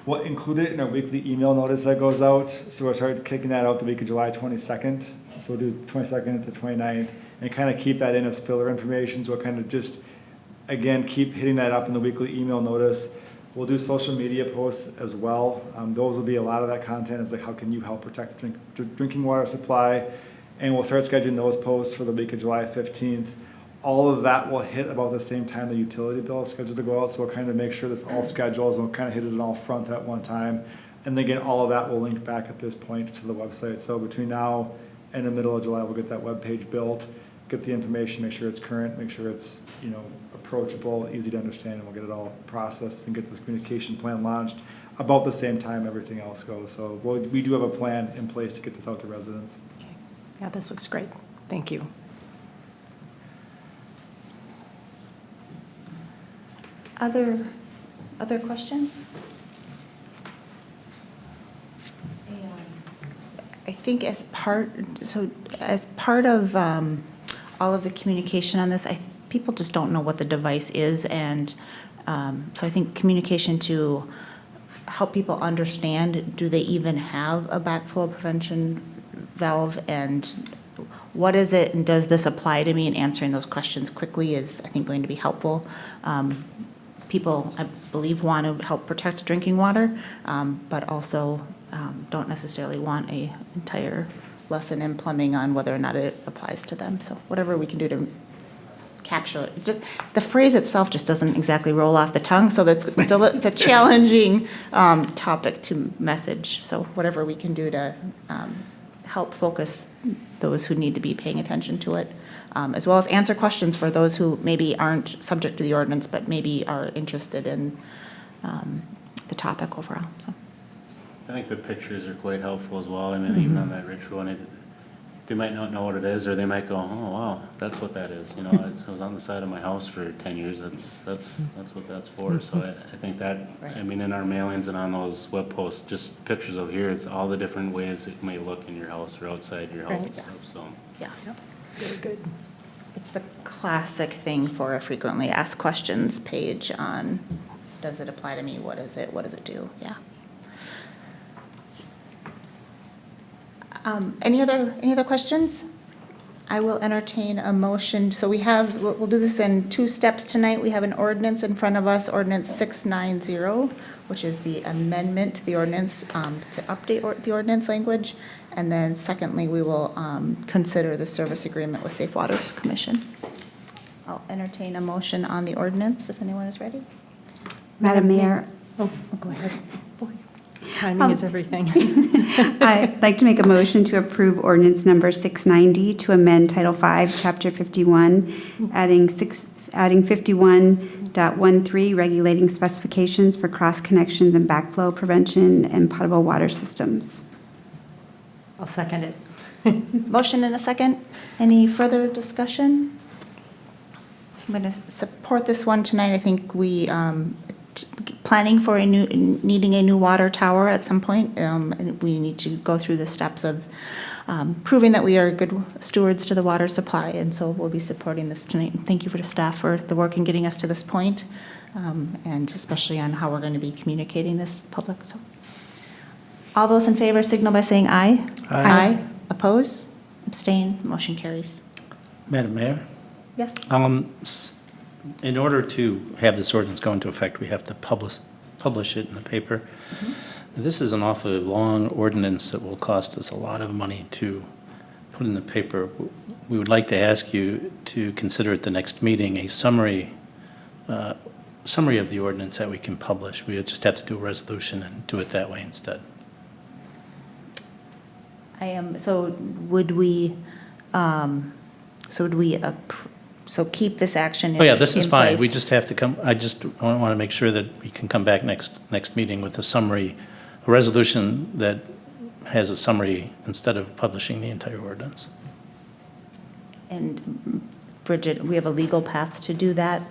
We'll include it in our weekly email notice that goes out. So we'll start kicking that out the week of July 22nd. So we'll do 22nd to 29th and kind of keep that in as filler information. So we'll kind of just, again, keep hitting that up in the weekly email notice. We'll do social media posts as well. Those will be a lot of that content. It's like, how can you help protect drinking water supply? And we'll start scheduling those posts for the week of July 15th. all of that will hit about the same time the utility bill is scheduled to go out, so we'll kind of make sure this all schedules, and we'll kind of hit it all front at one time. And again, all of that will link back at this point to the website. So between now and the middle of July, we'll get that web page built, get the information, make sure it's current, make sure it's, you know, approachable, easy to understand, and we'll get it all processed and get this communication plan launched about the same time everything else goes. So we do have a plan in place to get this out to residents. Yeah, this looks great. Thank you. Other questions? I think as part of all of the communication on this, people just don't know what the device is, and so I think communication to help people understand, do they even have a backflow prevention valve, and what is it, and does this apply to me, and answering those questions quickly is, I think, going to be helpful. People, I believe, want to help protect drinking water, but also don't necessarily want an entire lesson in plumbing on whether or not it applies to them. So whatever we can do to capture it. Just, the phrase itself just doesn't exactly roll off the tongue, so it's a challenging topic to message. So whatever we can do to help focus those who need to be paying attention to it, as well as answer questions for those who maybe aren't subject to the ordinance, but maybe are interested in the topic overall. So. I think the pictures are quite helpful as well. I mean, even on that rich one, they might not know what it is, or they might go, "Oh, wow, that's what that is." You know, it was on the side of my house for 10 years. That's what that's for. So I think that, I mean, in our mailings and on those web posts, just pictures of here, it's all the different ways it may look in your house or outside your house and stuff. So Yes. Yep. Very good. It's the classic thing for a frequently asked questions page on, does it apply to me? What is it? What does it do? Yeah. Any other questions? I will entertain a motion. So we'll do this in two steps tonight. We have an ordinance in front of us, ordinance 690, which is the amendment to the ordinance to update the ordinance language. And then secondly, we will consider the service agreement with Safe Waters Commission. I'll entertain a motion on the ordinance if anyone is ready. Madam Mayor. Oh, go ahead. Boy, timing is everything. I'd like to make a motion to approve ordinance number 690 to amend Title 5, Chapter 51, adding 51.13, regulating specifications for cross connections and backflow prevention and potable water systems. I'll second it. Motion and a second. Any further discussion? I'm going to support this one tonight. I think we planning for needing a new water tower at some point. And we need to go through the steps of proving that we are good stewards to the water supply. And so we'll be supporting this tonight. And thank you for the staff for the work in getting us to this point, and especially on how we're going to be communicating this to the public. So, all those in favor signal by saying aye. Aye. Oppose? Abstain? Motion carries. Madam Mayor? Yes. In order to have this ordinance go into effect, we have to publish it in the paper. This is an awfully long ordinance that will cost us a lot of money to put in the paper. We would like to ask you to consider at the next meeting a summary of the ordinance that we can publish. We just have to do a resolution and do it that way instead. So would we keep this action in? Oh, yeah, this is in fine. place? We just have to come, I want to make sure that we can come back next meeting with a summary, a resolution that has a summary instead of publishing the entire ordinance. And Bridget, we have a legal path to do that.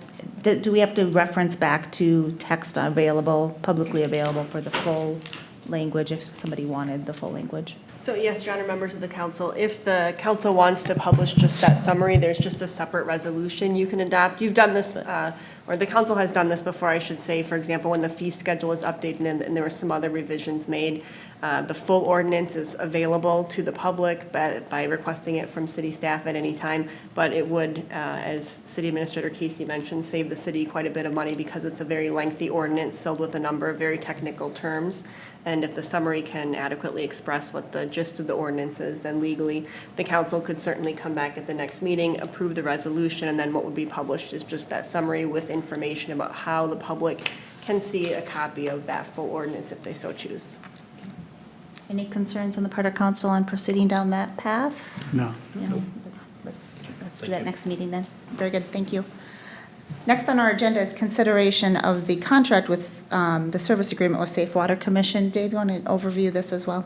Do we have to reference back to text publicly available for the full language if somebody wanted the full language? So yes, Your Honor, members of the council, if the council wants to publish just that summary, there's just a separate resolution you can adopt. You've done this, or the council has done this before, I should say. For example, when the fee schedule was updated and there were some other revisions made, The full ordinance is available to the public by requesting it from city staff at any time, but it would, as City Administrator Casey mentioned, save the city quite a bit of money because it's a very lengthy ordinance filled with a number of very technical terms. And if the summary can adequately express what the gist of the ordinance is, then legally, the council could certainly come back at the next meeting, approve the resolution, and then what would be published is just that summary with information about how the public can see a copy of that full ordinance if they so choose. Any concerns on the part of council on proceeding down that path? No. No. Let's do that next meeting then. Very good, thank you. Next on our agenda is consideration of the contract with the service agreement with Safe Water Commission. Dave, you want to overview this as well?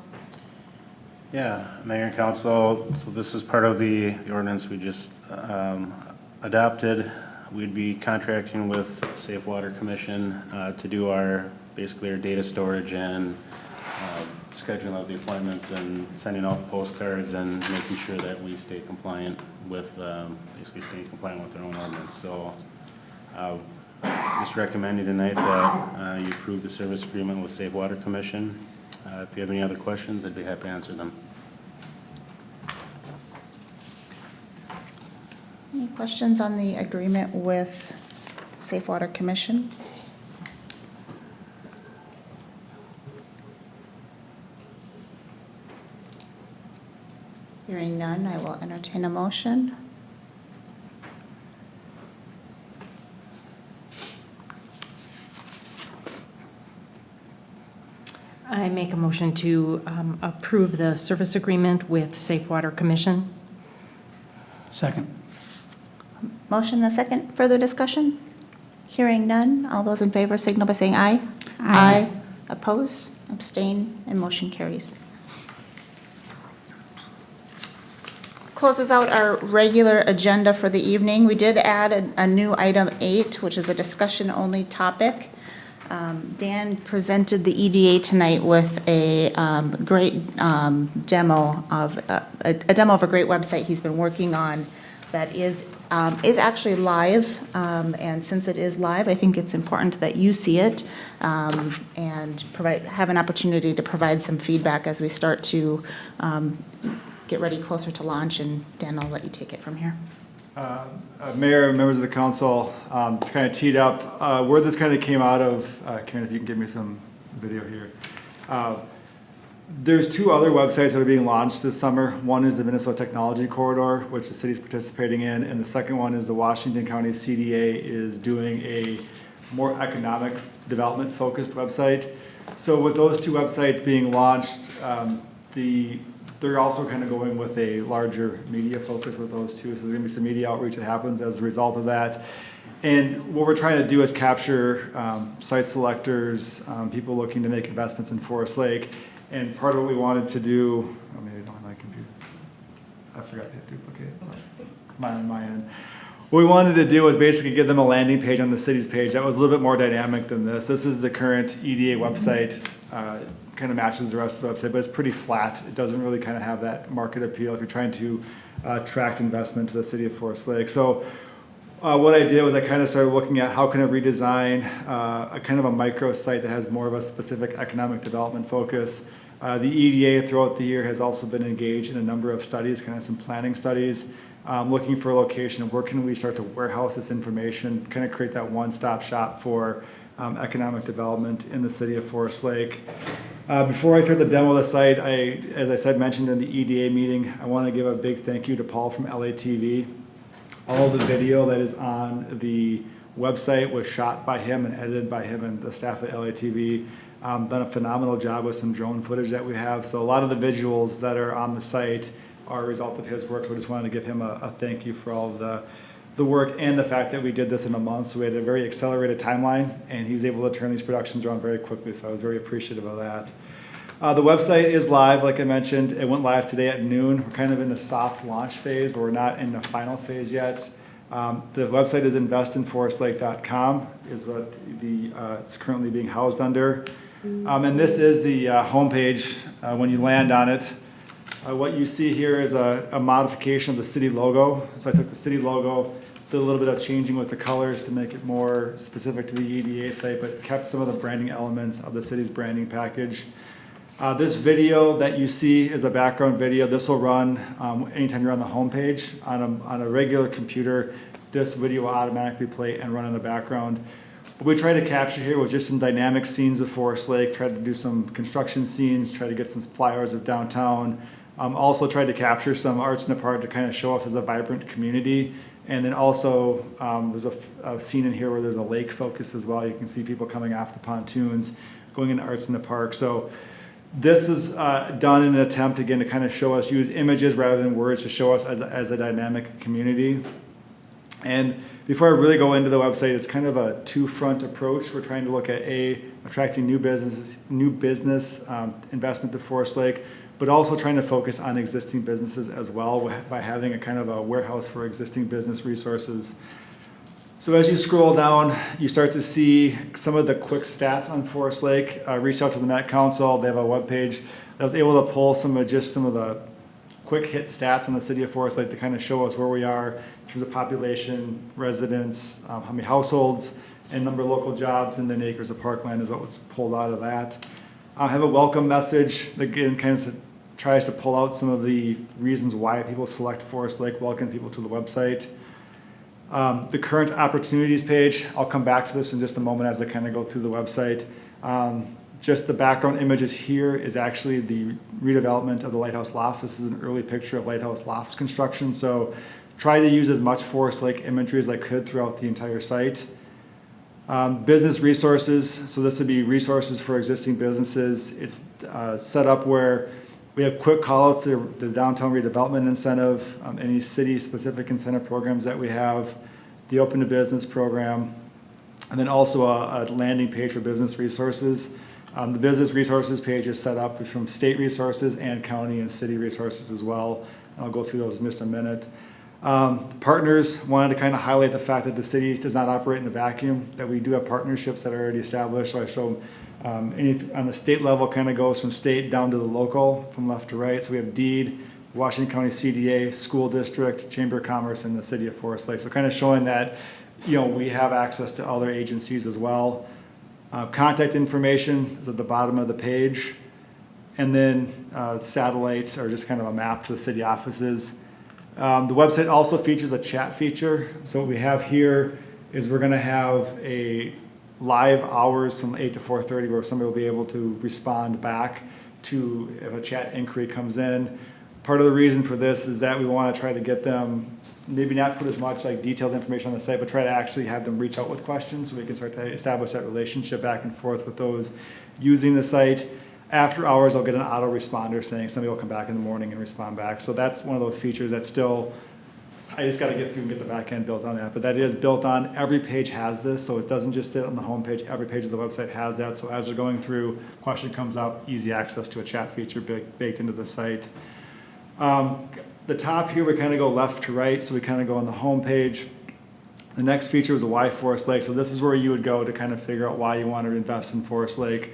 Yeah, Mayor and Council, so this is part of the ordinance we just adopted. We'd be contracting with Safe Water Commission to do basically our data storage and scheduling of the appointments and sending out postcards and making sure that we stay compliant with, basically staying compliant with our own ordinance. So just recommending tonight that you approve the service agreement with Safe Water Commission. If you have any other questions, I'd be happy to answer them. Any questions on the agreement with Safe Water Commission? Hearing none, I will entertain a motion. I make a motion to approve the service agreement with Safe Water Commission. Second. Motion and a second. Further discussion? Hearing none. All those in favor signal by saying aye. Aye. Oppose, abstain, and motion carries. Closes out our regular agenda for the evening. We did add a new item 8, which is a discussion-only topic. Dan presented the EDA tonight with a great demo of a demo of a great website he's been working on that is actually live. And since it is live, I think it's important that you see it and have an opportunity to provide some feedback as we start to get ready closer to launch. And Dan, I'll let you take it from here. Mayor, members of the council, it's kind of teed up. Where this kind of came out of, Karen, if you can give me some video here. There's 2 other websites that are being launched this summer. One is the Minnesota Technology Corridor, which the city's participating in, and the second one is the Washington County CDA is doing a more economic development focused website. So with those 2 websites being launched, they're also kind of going with a larger media focus with those 2. So there's going to be some media outreach that happens as a result of that. And what we're trying to do is capture site selectors, people looking to make investments in Forest Lake. And part of what we wanted to do, oh, maybe I don't have my computer. I forgot to hit duplicate, so it's mine on my end. What we wanted to do was basically give them a landing page on the city's page that was a little bit more dynamic than this. This is the current EDA website. Kind of matches the rest of the website, but it's pretty flat. It doesn't really kind of have that market appeal if you're trying to attract investment to the city of Forest Lake. So what I did was I kind of started looking at how can I redesign a kind of a micro site that has more of a specific economic development focus. The EDA throughout the year has also been engaged in a number of studies, kind of some planning studies, looking for a location of where can we start to warehouse this information, kind of create that one-stop shop for economic development in the city of Forest Lake. Before I start the demo of the site, as I said, mentioned in the EDA meeting, I want to give a big thank you to Paul from LATV. All the video that is on the website was shot by him and edited by him and the staff at LATV. Done a phenomenal job with some drone footage that we have. So a lot of the visuals that are on the site are a result of his work. So I just wanted to give him a thank you for all of the work and the fact that we did this in a month. So we had a very accelerated timeline and he was able to turn these productions around very quickly. So I was very appreciative of that. The website is live, like I mentioned. It went live today at noon. We're kind of in the soft launch phase, but we're not in the final phase yet. The website is investinforestlake.com is what it's currently being housed under. And this is the homepage when you land on it. What you see here is a modification of the city logo. So I took the city logo, did a little bit of changing with the colors to make it more specific to the EDA site, but kept some of the branding elements of the city's branding package. This video that you see is a background video. This will run anytime you're on the homepage. On a regular computer, this video will automatically play and run in the background. What we tried to capture here was just some dynamic scenes of Forest Lake, tried to do some construction scenes, tried to get some flyovers of downtown. Also tried to capture some arts in the park to kind of show us as a vibrant community. And then also there's a scene in here where there's a lake focus as well. You can see people coming off the pontoons, going into arts in the park. So this was done in an attempt, again, to kind of show us, use images rather than words to show us as a dynamic community. And before I really go into the website, it's kind of a two-front approach. We're trying to look at attracting new business investment to Forest Lake, but also trying to focus on existing businesses as well by having a kind of a warehouse for existing business resources. So as you scroll down, you start to see some of the quick stats on Forest Lake. I reached out to the Met Council. They have a webpage. I was able to pull some of the quick hit stats on the city of Forest Lake to kind of show us where we are in terms of population, residents, how many households, and number of local jobs, and then acres of parkland is what was pulled out of that. I have a welcome message that again kind of tries to pull out some of the reasons why people select Forest Lake, welcome people to the website. The current opportunities page, I'll come back to this in just a moment as I kind of go through the website. Just the background images here is actually the redevelopment of the Lighthouse Loft. This is an early picture of Lighthouse Loft's construction. So try to use as much Forest Lake imagery as I could throughout the entire site. Business resources, so this would be resources for existing businesses. It's set up where we have quick call-outs to the downtown redevelopment incentive, any city-specific incentive programs that we have, the Open to Business program, and then also a landing page for business resources. The business resources page is set up from state resources and county and city resources as well. And I'll go through those in just a minute. Partners, wanted to kind of highlight the fact that the city does not operate in a vacuum, that we do have partnerships that are already established. So I show on the state level kind of goes from state down to the local, from left to right. So we have DEED, Washington County CDA, School District, Chamber of Commerce, and the City of Forest Lake. So kind of showing that, we have access to other agencies as well. Contact information is at the bottom of the page. And then satellites are just kind of a map to the city offices. The website also features a chat feature. So what we have here is we're going to have a live hours from 8 to 4:30 where somebody will be able to respond back to if a chat inquiry comes in. Part of the reason for this is that we want to try to get them, maybe not put as much like detailed information on the site, but try to actually have them reach out with questions so we can start to establish that relationship back and forth with those using the site. After hours, I'll get an autoresponder saying somebody will come back in the morning and respond back. So that's one of those features that still, I just got to get through and get the back end built on that. But that is built on, every page has this, so it doesn't just sit on the home page. Every page of the website has that. So as they're going through, question comes up, easy access to a chat feature baked into the site. The top here, we kind of go left to right, so we kind of go on the home page. The next feature is a Why Forest Lake. So this is where you would go to kind of figure out why you want to invest in Forest Lake.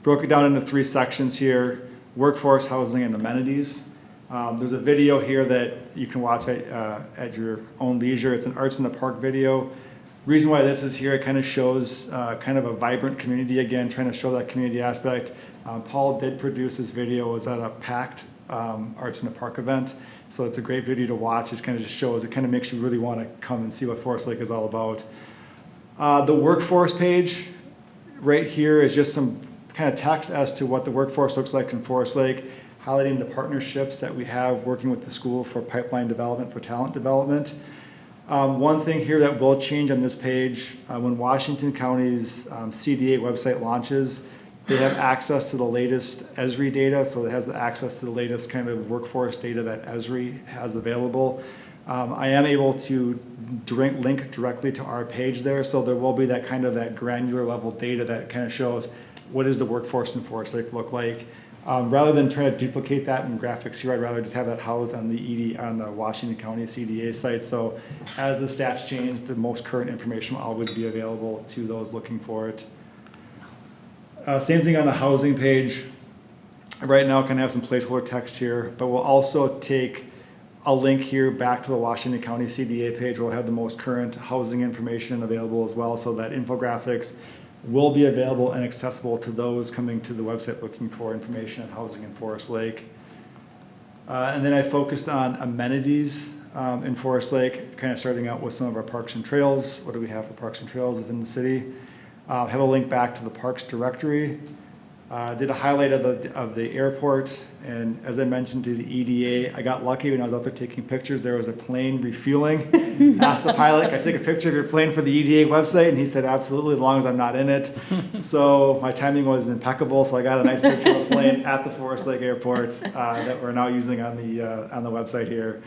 Broke it down into 3 sections here: workforce, housing, and amenities. There's a video here that you can watch at your own leisure. It's an Arts in the Park video. Reason why this is here, it kind of shows kind of a vibrant community again, trying to show that community aspect. Paul did produce this video. It was at a packed Arts in the Park event. So it's a great video to watch. It kind of just shows, it kind of makes you really want to come and see what Forest Lake is all about. The workforce page right here is just some kind of text as to what the workforce looks like in Forest Lake, highlighting the partnerships that we have working with the school for pipeline development, for talent development. One thing here that will change on this page, when Washington County's CDA website launches, they have access to the latest Esri data, so it has access to the latest kind of workforce data that Esri has available. I am able to link directly to our page there, so there will be that kind of that granular level data that kind of shows what does the workforce in Forest Lake look like. Rather than trying to duplicate that in graphics here, I'd rather just have that housed on the Washington County CDA site. So as the stats change, the most current information will always be available to those looking for it. Same thing on the housing page. Right now, kind of have some placeholder text here, but we'll also take a link here back to the Washington County CDA page. We'll have the most current housing information available as well, so that infographics will be available and accessible to those coming to the website looking for information on housing in Forest Lake. And then I focused on amenities in Forest Lake, kind of starting out with some of our parks and trails. What do we have for parks and trails within the city? Have a link back to the parks directory. Did a highlight of the airport, and as I mentioned to the EDA, I got lucky when I was out there taking pictures. There was a plane refueling. Asked the pilot, "Can I take a picture of your plane for the EDA website?" And he said, "Absolutely, as long as I'm not in it." So my timing was impeccable. So I got a nice picture of a plane at the Forest Lake Airport that we're now using on the website here.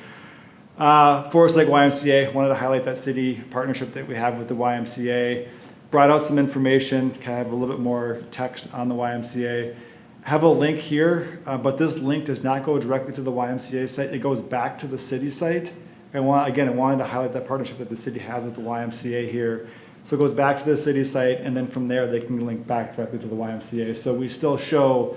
Forest Lake YMCA, wanted to highlight that city partnership that we have with the YMCA. Brought out some information, kind of have a little bit more text on the YMCA. Have a link here, but this link does not go directly to the YMCA site. It goes back to the city site. I wanted to highlight that partnership that the city has with the YMCA here. So it goes back to the city site, and then from there they can link back directly to the YMCA. So we still show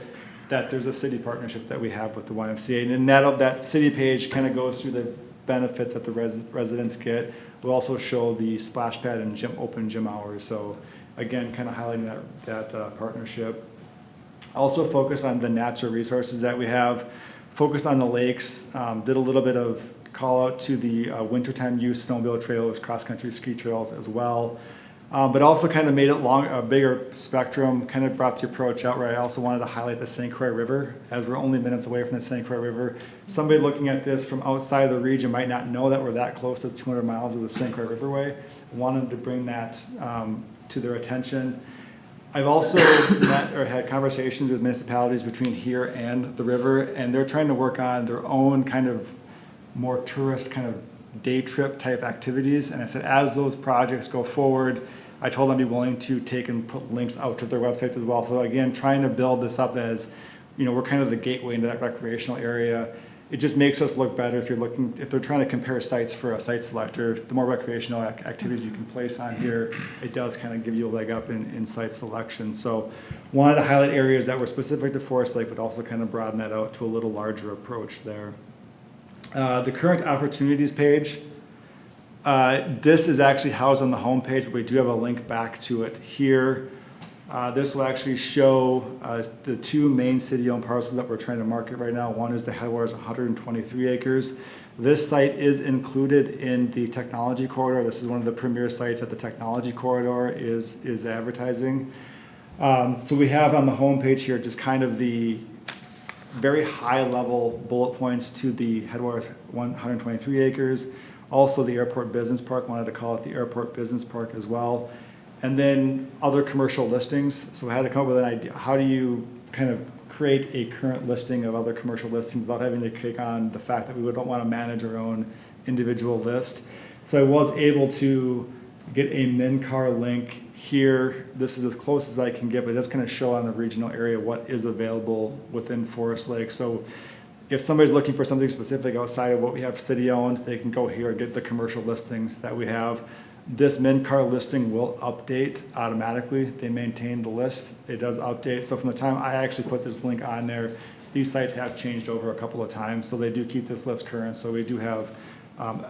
that there's a city partnership that we have with the YMCA. And then that city page kind of goes through the benefits that the residents get. We'll also show the splash pad and open gym hours. So again, kind of highlighting that partnership. Also focus on the natural resources that we have. Focus on the lakes. Did a little bit of call out to the wintertime use, snowmobile trails, cross-country ski trails as well. But also kind of made it a bigger spectrum, kind of brought the approach out where I also wanted to highlight the St. Croix River, as we're only minutes away from the St. Croix River. Somebody looking at this from outside of the region might not know that we're that close to 200 miles of the St. Croix Riverway. Wanted to bring that to their attention. I've also met or had conversations with municipalities between here and the river, and they're trying to work on their own kind of more tourist kind of day trip type activities. And I said, as those projects go forward, I told them to be willing to take and put links out to their websites as well. So again, trying to build this up as, we're kind of the gateway into that recreational area. It just makes us look better if they're trying to compare sites for a site selector. The more recreational activities you can place on here, it does kind of give you a leg up in site selection. So wanted to highlight areas that were specific to Forest Lake, but also kind of broaden that out to a little larger approach there. The current opportunities page. This is actually housed on the home page, but we do have a link back to it here. This will actually show the two main city-owned parcels that we're trying to market right now. One is the Headwaters 123 acres. This site is included in the technology corridor. This is one of the premier sites that the technology corridor is advertising. So we have on the home page here just kind of the very high-level bullet points to the Headwaters 123 acres. Also the Airport Business Park, wanted to call it the Airport Business Park as well. And then other commercial listings. So I had to come up with an idea. How do you kind of create a current listing of other commercial listings without having to click on the fact that we don't want to manage our own individual list? So I was able to get a MinCar link here. This is as close as I can get, but it does kind of show on the regional area what is available within Forest Lake. So if somebody's looking for something specific outside of what we have city-owned, they can go here and get the commercial listings that we have. This MinCar listing will update automatically. They maintain the list. It does update. So from the time I actually put this link on there, these sites have changed over a couple of times. So they do keep this list current. So we do have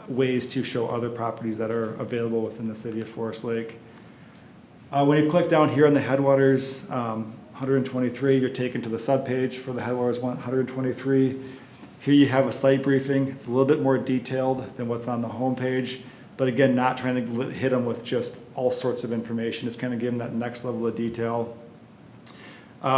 ways to show other properties that are available within the city of Forest Lake. When you click down here on the Headwaters 123, you're taken to the subpage for the Headwaters 123. Here you have a site briefing. It's a little bit more detailed than what's on the homepage, but again, not trying to hit them with just all sorts of information. Just kind of give them that next level of detail.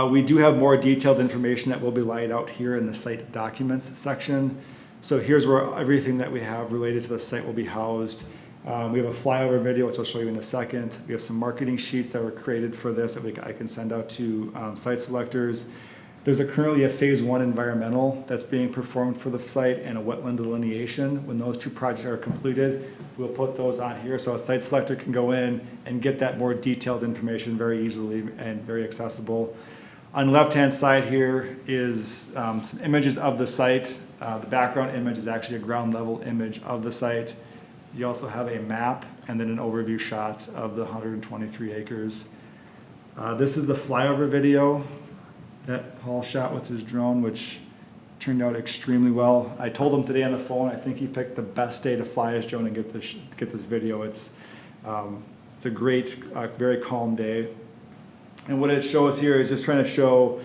We do have more detailed information that will be laid out here in the site documents section. So here's where everything that we have related to the site will be housed. We have a flyover video, which I'll show you in a second. We have some marketing sheets that were created for this that I can send out to site selectors. There's currently a phase 1 environmental that's being performed for the site and a wetland delineation. When those two projects are completed, we'll put those on here so a site selector can go in and get that more detailed information very easily and very accessible. On the left-hand side here is some images of the site. The background image is actually a ground level image of the site. You also have a map and then an overview shot of the 123 acres. This is the flyover video that Paul shot with his drone, which turned out extremely well. I told him today on the phone, I think he picked the best day to fly his drone and get this video. It's a great, very calm day. And what it shows here is just trying to show,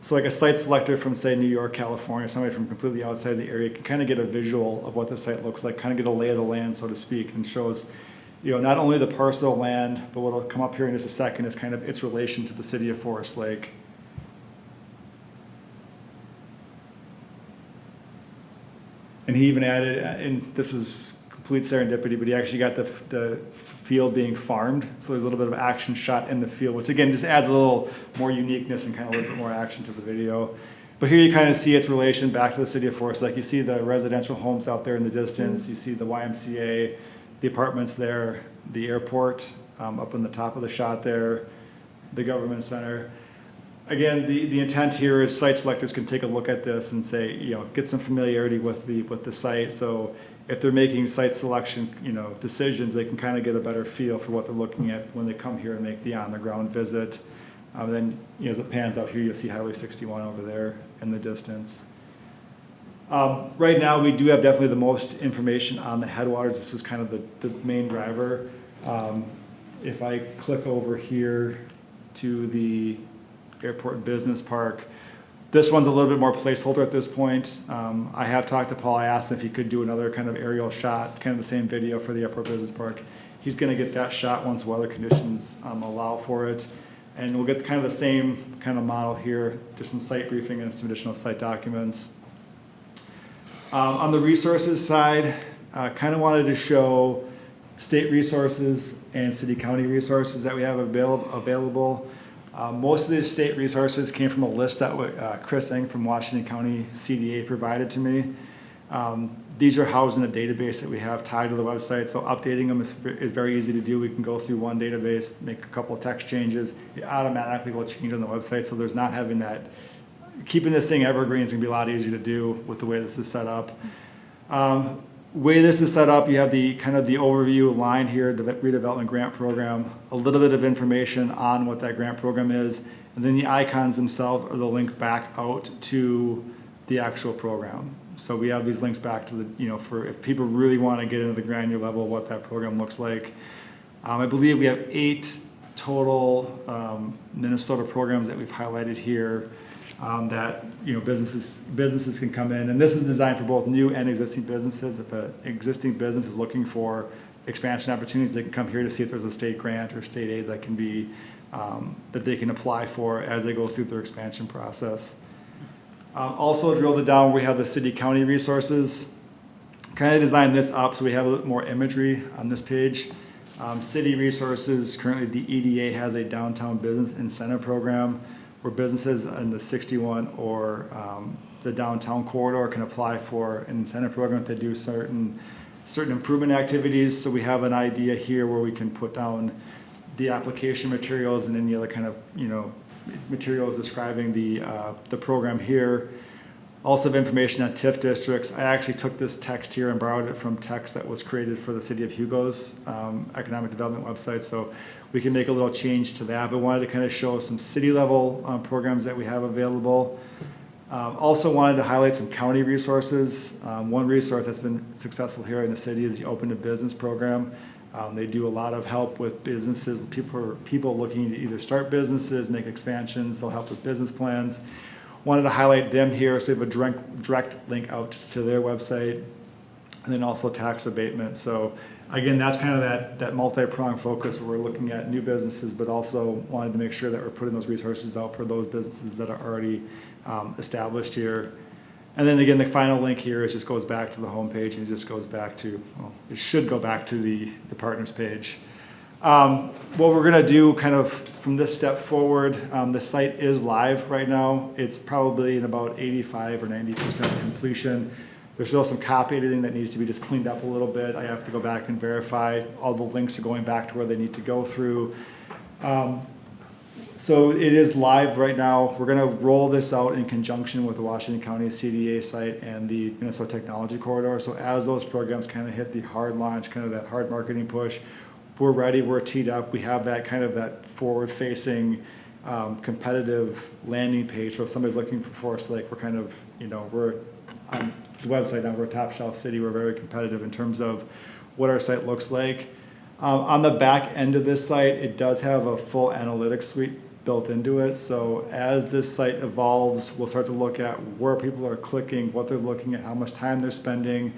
so like a site selector from, say, New York, California, somebody from completely outside the area can kind of get a visual of what the site looks like, kind of get a lay of the land, so to speak, and shows, not only the parcel of land, but what will come up here in just a second is kind of its relation to the city of Forest Lake. And he even added, and this is complete serendipity, but he actually got the field being farmed. So there's a little bit of action shot in the field, which again just adds a little more uniqueness and kind of a little bit more action to the video. But here you kind of see its relation back to the city of Forest Lake. You see the residential homes out there in the distance. You see the YMCA, the apartments there, the airport up on the top of the shot there, the government center. Again, the intent here is site selectors can take a look at this and say, get some familiarity with the site. So if they're making site selection, decisions, they can kind of get a better feel for what they're looking at when they come here and make the on-the-ground visit. Then, as it pans out here, you'll see Highway 61 over there in the distance. Right now, we do have definitely the most information on the headwaters. This was kind of the main driver. If I click over here to the Airport Business Park, this one's a little bit more placeholder at this point. I have talked to Paul. I asked him if he could do another kind of aerial shot, kind of the same video for the Airport Business Park. He's going to get that shot once weather conditions allow for it. And we'll get kind of the same kind of model here, just some site briefing and some additional site documents. On the resources side, kind of wanted to show state resources and city-county resources that we have available. Most of the state resources came from a list that Chris Eng from Washington County CDA provided to me. These are housed in a database that we have tied to the website, so updating them is very easy to do. We can go through one database, make a couple of text changes. It automatically will change on the website, so there's not having that. Keeping this thing evergreen is going to be a lot easier to do with the way this is set up. Way this is set up, you have the kind of the overview line here, the redevelopment grant program, a little bit of information on what that grant program is, and then the icons themselves are the link back out to the actual program. So we have these links back to the, for if people really want to get into the granular level of what that program looks like. I believe we have 8 total Minnesota programs that we've highlighted here. That businesses can come in, and this is designed for both new and existing businesses. If an existing business is looking for expansion opportunities, they can come here to see if there's a state grant or state aid that can be that they can apply for as they go through their expansion process. Also drilled it down, we have the city-county resources. Kind of designed this up so we have a little more imagery on this page. City resources, currently the EDA has a downtown business incentive program where businesses in the 61 or the downtown corridor can apply for an incentive program if they do certain improvement activities. So we have an idea here where we can put down the application materials and any other kind of materials describing the program here. Also have information on TIF districts. I actually took this text here and borrowed it from text that was created for the City of Hugo's economic development website. So we can make a little change to that, but wanted to kind of show some city level programs that we have available. Also wanted to highlight some county resources. One resource that's been successful here in the city is the Open to Business program. They do a lot of help with businesses, people looking to either start businesses, make expansions. They'll help with business plans. Wanted to highlight them here, so we have a direct link out to their website, and then also tax abatement. So again, that's kind of that multi-pronged focus where we're looking at new businesses, but also wanted to make sure that we're putting those resources out for those businesses that are already established here. And then again, the final link here just goes back to the homepage, and it just goes back to, well, it should go back to the partners page. What we're going to do kind of from this step forward, the site is live right now. It's probably in about 85 or 90% completion. There's still some copy editing that needs to be just cleaned up a little bit. I have to go back and verify all the links are going back to where they need to go through. So it is live right now. We're going to roll this out in conjunction with the Washington County CDA site and the Minnesota Technology Corridor. So as those programs kind of hit the hard launch, kind of that hard marketing push, we're ready, we're teed up. We have that kind of that forward-facing competitive landing page. So if somebody's looking for Forest Lake, we're kind of, we're on the website now, we're a top shelf city. We're very competitive in terms of what our site looks like. On the back end of this site, it does have a full analytics suite built into it. So as this site evolves, we'll start to look at where people are clicking, what they're looking at, how much time they're spending.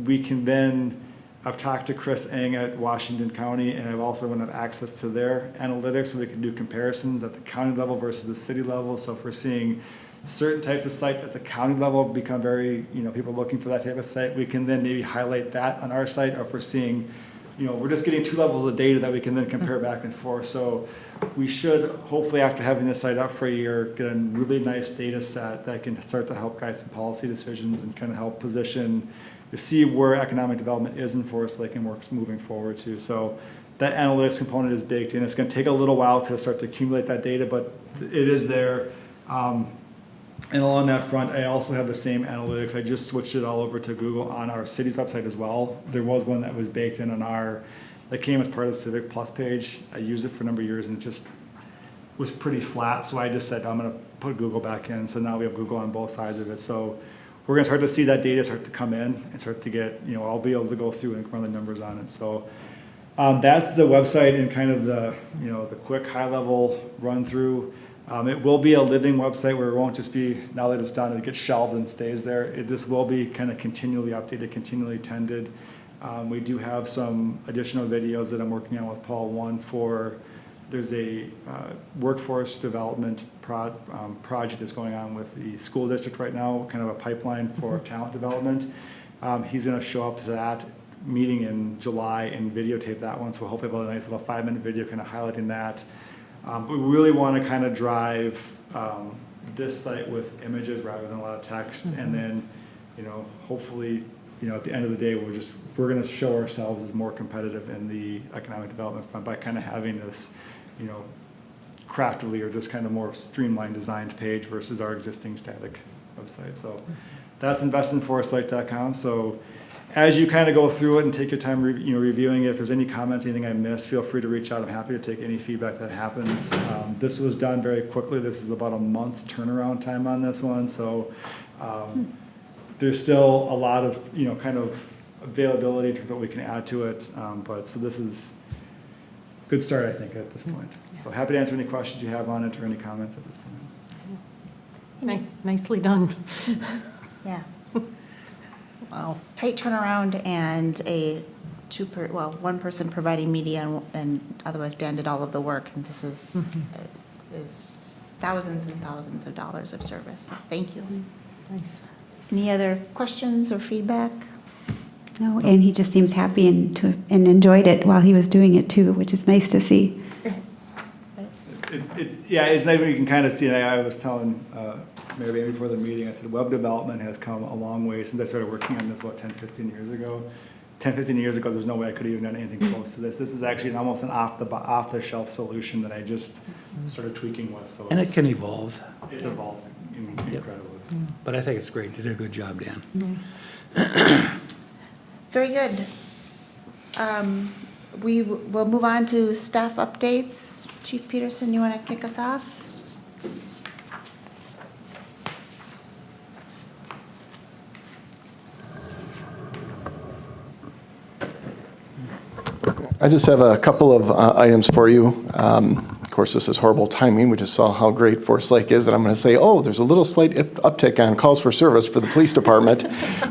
We can then, I've talked to Chris Eng at Washington County, and I've also want to have access to their analytics so we can do comparisons at the county level versus the city level. So if we're seeing certain types of sites at the county level become very, people looking for that type of site, we can then maybe highlight that on our site. Or if we're seeing, we're just getting 2 levels of data that we can then compare back and forth. So we should, hopefully after having this site up for a year, get a really nice data set that can start to help guide some policy decisions and kind of help position to see where economic development is in Forest Lake and works moving forward too. So that analytics component is baked in. It's going to take a little while to start to accumulate that data, but it is there. And along that front, I also have the same analytics. I just switched it all over to Google on our city's website as well. There was one that was baked in on that came as part of the Civic Plus page. I used it for a number of years and it just was pretty flat. So I just said, I'm going to put Google back in. So now we have Google on both sides of it. So we're going to start to see that data start to come in and start to get, I'll be able to go through and run the numbers on it. So that's the website and kind of the, the quick high level run through. It will be a living website where it won't just be, now that it's done, it gets shelved and stays there. It just will be kind of continually updated, continually tended. We do have some additional videos that I'm working on with Paul. One there's a workforce development project that's going on with the school district right now, kind of a pipeline for talent development. He's going to show up to that meeting in July and videotape that one. So we'll hopefully have a nice little 5-minute video kind of highlighting that. We really want to kind of drive this site with images rather than a lot of text. And then, hopefully, at the end of the day, we're going to show ourselves as more competitive in the economic development front by kind of having this, craftily or just kind of more streamlined designed page versus our existing static website. So that's investinforestlake.com. So as you kind of go through it and take your time reviewing it, if there's any comments, anything I missed, feel free to reach out. I'm happy to take any feedback that happens. This was done very quickly. This is about a month turnaround time on this one. So there's still a lot of, kind of availability in terms of what we can add to it. So this is a good start, I think, at this point. So happy to answer any questions you have on it or any comments at this point. Nicely done. Yeah. Wow. Tight turnaround and one person providing media and otherwise Dan did all of the work. And this is thousands and thousands of dollars of service. So thank you. Nice. Any other questions or feedback? No, and he just seems happy and enjoyed it while he was doing it too, which is nice to see. It's nice when you can kind of see it. I was telling Mayor Bain before the meeting, I said web development has come a long way since I started working on this, 10, 15 years ago. 10, 15 years ago, there's no way I could have even done anything close to this. This is actually almost an off-the-shelf solution that I just started tweaking with. So And it can evolve. It's evolved incredibly. But I think it's great. You did a good job, Dan. Nice. Very good. We will move on to staff updates. Chief Peterson, you want to kick us off? I just have a couple of items for you. Of course, this is horrible timing. We just saw how great Forest Lake is, and I'm going to say, there's a little slight uptick on calls for service for the police department,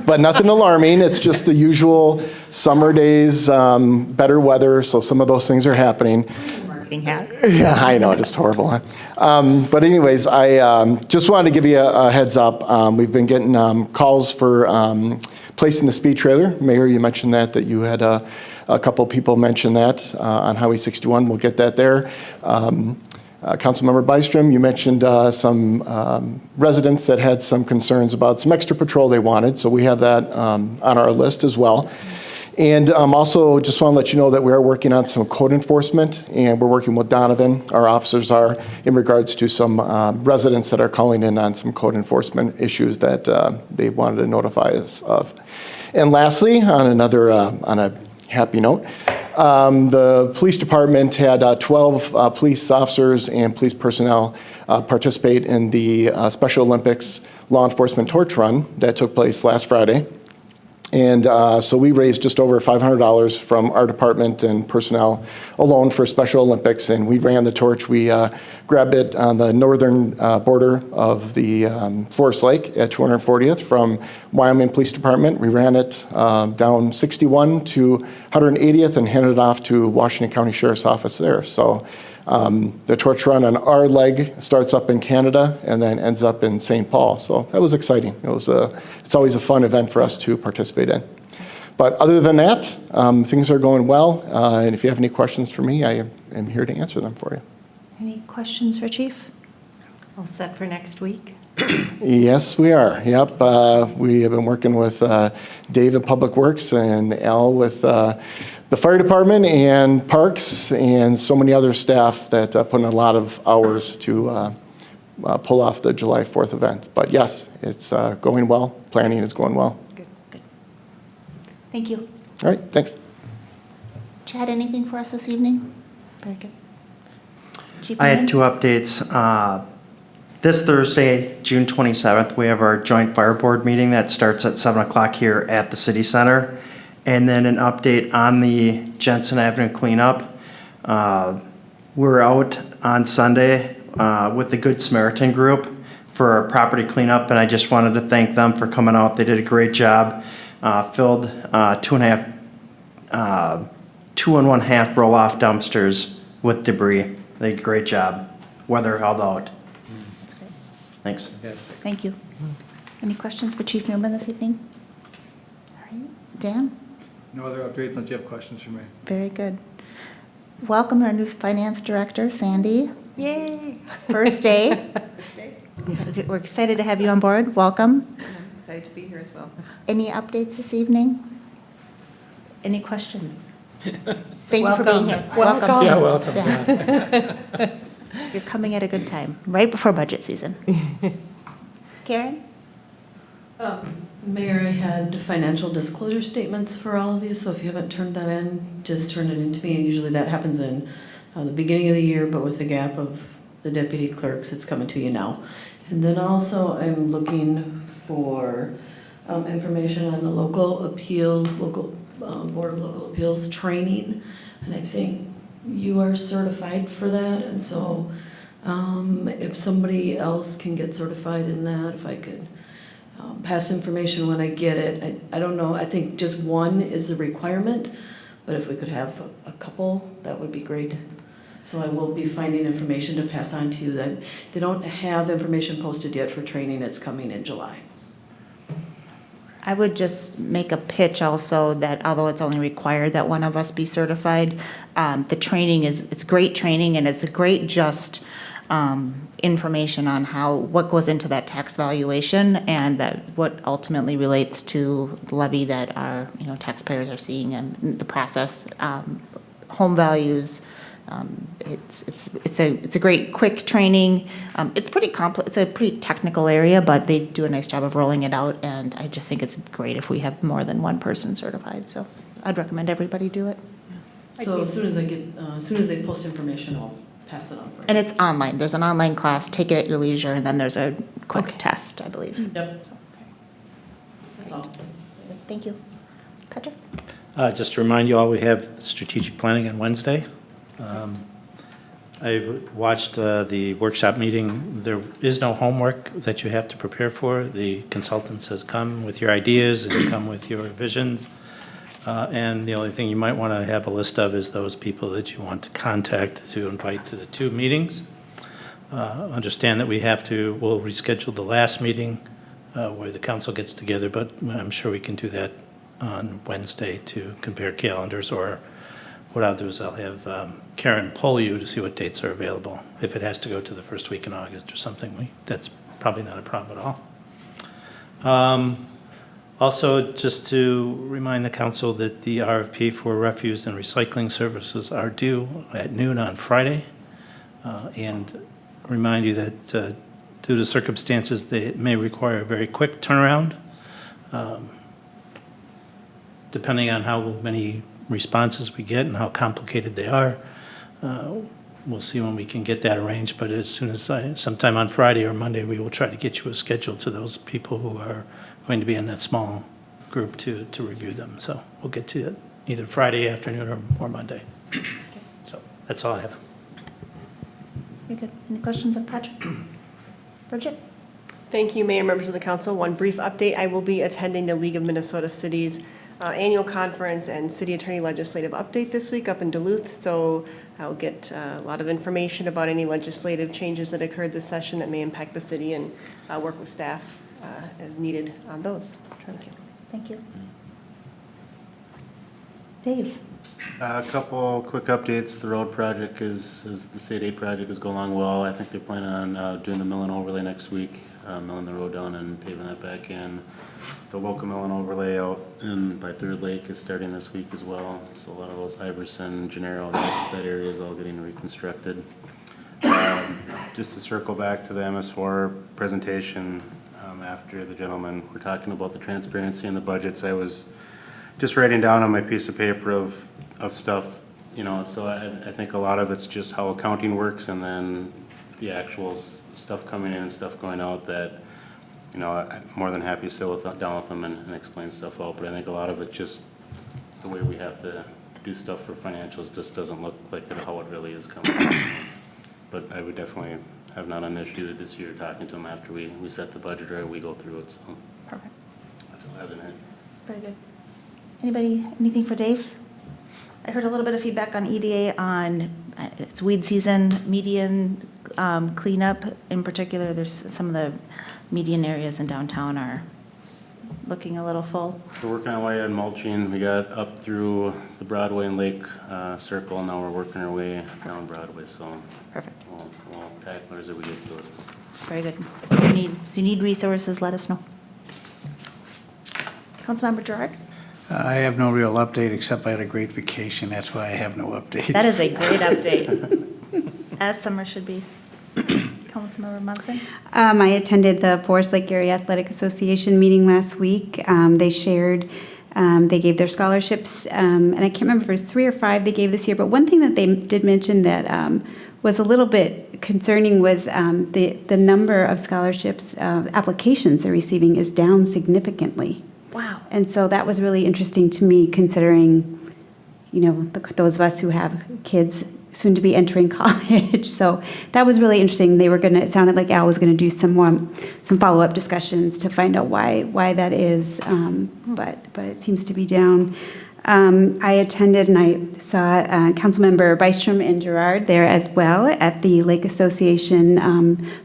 but nothing alarming. It's just the usual summer days, better weather, so some of those things are happening. Marketing hat. Yeah, I know, just horrible. But anyways, I just wanted to give you a heads up. We've been getting calls for placing the speed trailer. Mayor, you mentioned that you had a couple people mention that on Highway 61. We'll get that there. Councilmember Bystrom, you mentioned some residents that had some concerns about some extra patrol they wanted, so we have that on our list as well. And also just want to let you know that we are working on some code enforcement, and we're working with Donovan, our officers are, in regards to some residents that are calling in on some code enforcement issues that they wanted to notify us of. And lastly, on a happy note, the police department had 12 police officers and police personnel participate in the Special Olympics Law Enforcement Torch Run that took place last Friday. And so we raised just over $500 from our department and personnel alone for Special Olympics, and we ran the torch. We grabbed it on the northern border of the Forest Lake at 240th from Wyoming Police Department. We ran it down 61 to 180th and handed it off to Washington County Sheriff's Office there. So the torch run on our leg starts up in Canada and then ends up in St. Paul. So that was exciting. It's always a fun event for us to participate in. But other than that, things are going well. And if you have any questions for me, I am here to answer them for you. Any questions for Chief? All set for next week? Yes, we are. Yep. We have been working with Dave at Public Works and Al with the fire department and parks and so many other staff that put in a lot of hours to pull off the July 4th event. But yes, it's going well. Planning is going well. Good. Thank you. All right, thanks. Chad, anything for us this evening? Very good. Chief I Newman? had two updates. This Thursday, June 27th, we have our joint fire board meeting that starts at 7 o'clock here at the city center. And then an update on the Jensen Avenue cleanup. We're out on Sunday with the Good Samaritan group for our property cleanup, and I just wanted to thank them for coming out. They did a great job. Filled 2.5 roll-off dumpsters with debris. They did a great job. Weather held out. That's great. Thanks. Thank you. Any questions for Chief Newman this evening? All right, Dan? No other updates unless you have questions for me. Very good. Welcome our new finance director, Sandy. Yay! First day. Okay, we're excited to have you on board. Welcome. I'm excited to be here as well. Any updates this evening? Any questions? Thank you for being here. Welcome. Yeah, welcome. Yeah. You're coming at a good time, right before budget season. Karen? Mayor, I had financial disclosure statements for all of you, so if you haven't turned that in, just turn it in to me. And usually that happens in the beginning of the year, but with the gap of the deputy clerks, it's coming to you now. And then also I'm looking for information on the local appeals, Board of Local Appeals training. And I think you are certified for that. And so if somebody else can get certified in that, if I could pass information when I get it. I don't know, I think just one is a requirement, but if we could have a couple, that would be great. So I will be finding information to pass on to you. They don't have information posted yet for training. It's coming in July. I would just make a pitch also that although it's only required that one of us be certified, the training it's great training and it's a great just information on what goes into that tax valuation and that what ultimately relates to the levy that our taxpayers are seeing and the process, home values. It's a great quick training. It's pretty it's a pretty technical area, but they do a nice job of rolling it out. And I just think it's great if we have more than one person certified. So I'd recommend everybody do it. So as soon as they post information, I'll pass it on for you. And it's online. There's an online class. Take it at your leisure, and then there's a quick test, I believe. Yep. So, That's all. thank you. Patrick? Just to remind you all, we have strategic planning on Wednesday. I watched the workshop meeting. There is no homework that you have to prepare for. The consultant says come with your ideas and come with your visions. And the only thing you might want to have a list of is those people that you want to contact to invite to the two meetings. Understand that we'll reschedule the last meeting where the council gets together, but I'm sure we can do that on Wednesday to compare calendars, or what I'll do is I'll have Karen poll you to see what dates are available. If it has to go to the first week in August or something, that's probably not a problem at all. Also, just to remind the council that the RFP for refuse and recycling services are due at noon on Friday. And remind you that due to circumstances, they may require a very quick turnaround. Depending on how many responses we get and how complicated they are, we'll see when we can get that arranged. But as soon as sometime on Friday or Monday, we will try to get you a schedule to those people who are going to be in that small group to review them. So we'll get to it either Friday afternoon or Monday. So that's all I have. Very good. Any questions of Patrick? Bridget? Thank you, Mayor, members of the council. One brief update. I will be attending the League of Minnesota Cities annual conference and city attorney legislative update this week up in Duluth. So I'll get a lot of information about any legislative changes that occurred this session that may impact the city and work with staff as needed on those. Thank you. Thank you. Dave? A couple quick updates. The road project the state aid project is going along well. I think they're planning on doing the mill and overlay next week, milling the road down and paving that back in. The local mill and overlay out by Third Lake is starting this week as well. So a lot of those Iverson, Gennaro, that area is all getting reconstructed. Just to circle back to the MS4 presentation, after the gentlemen were talking about the transparency in the budgets, I was just writing down on my piece of paper of stuff, so I think a lot of it's just how accounting works, and then the actual stuff coming in and stuff going out that, I'm more than happy to sit down with them and explain stuff out, but I think a lot of it just, the way we have to do stuff for financials just doesn't look like how it really is coming out. But I would definitely have not an issue this year talking to them after we set the budget or we go through it, so. Perfect. That's all I have in it. Very good. Anybody, anything for Dave? I heard a little bit of feedback on EDA on it's weed season, median cleanup. In particular, there's some of the median areas in downtown are looking a little full. We're working our way on mulching. We got up through the Broadway and Lake Circle. Now we're working our way down Broadway, so. Perfect. We'll tackle it as we get to it. Very good. If you need resources, let us know. Councilmember Gerard? I have no real update, except I had a great vacation. That's why I have no update. That is a great update, as summer should be. Councilmember Munson? I attended the Forest Lake Area Athletic Association meeting last week. They shared, they gave their scholarships, and I can't remember if it was 3 or 5 they gave this year, but one thing that they did mention that was a little bit concerning was the number of scholarships applications they're receiving is down significantly. Wow. And so that was really interesting to me, considering, those of us who have kids soon to be entering college. So that was really interesting. It sounded like Al was going to do some follow-up discussions to find out why that is. But it seems to be down. I attended and I saw Councilmember Bystrom and Gerard there as well at the Lake Association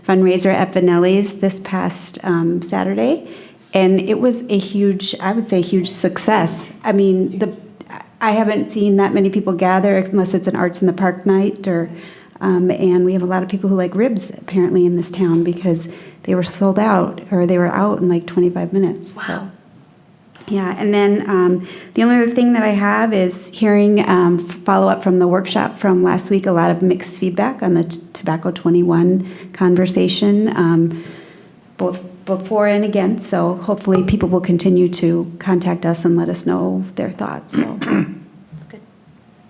fundraiser at Vanelli's this past Saturday. And it was I would say, huge success. I mean, I haven't seen that many people gather unless it's an Arts in the Park night, and we have a lot of people who like ribs apparently in this town because they were sold out, or they were out in like 25 minutes. Wow. So, yeah, and then the only other thing that I have is hearing follow-up from the workshop from last week, a lot of mixed feedback on the Tobacco 21 conversation, both for and against, so hopefully people will continue to contact us and let us know their thoughts. So. That's good.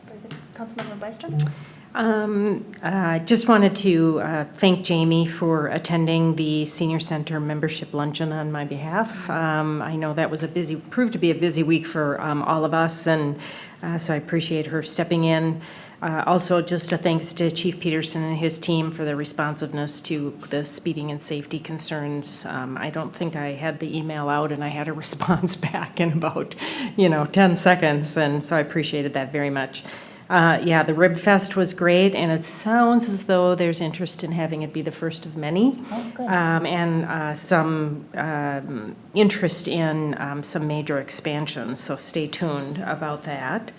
Very good. Councilmember Bystrom? I just wanted to thank Jamie for attending the Senior Center membership luncheon on my behalf. I know that was proved to be a busy week for all of us, and so I appreciate her stepping in. Also, just a thanks to Chief Peterson and his team for their responsiveness to the speeding and safety concerns. I don't think I had the email out and I had a response back in about, 10 seconds, and so I appreciated that very much. The Rib Fest was great, and it sounds as though there's interest in having it be the first of many. Oh, good. And some interest in some major expansions, so stay tuned about that,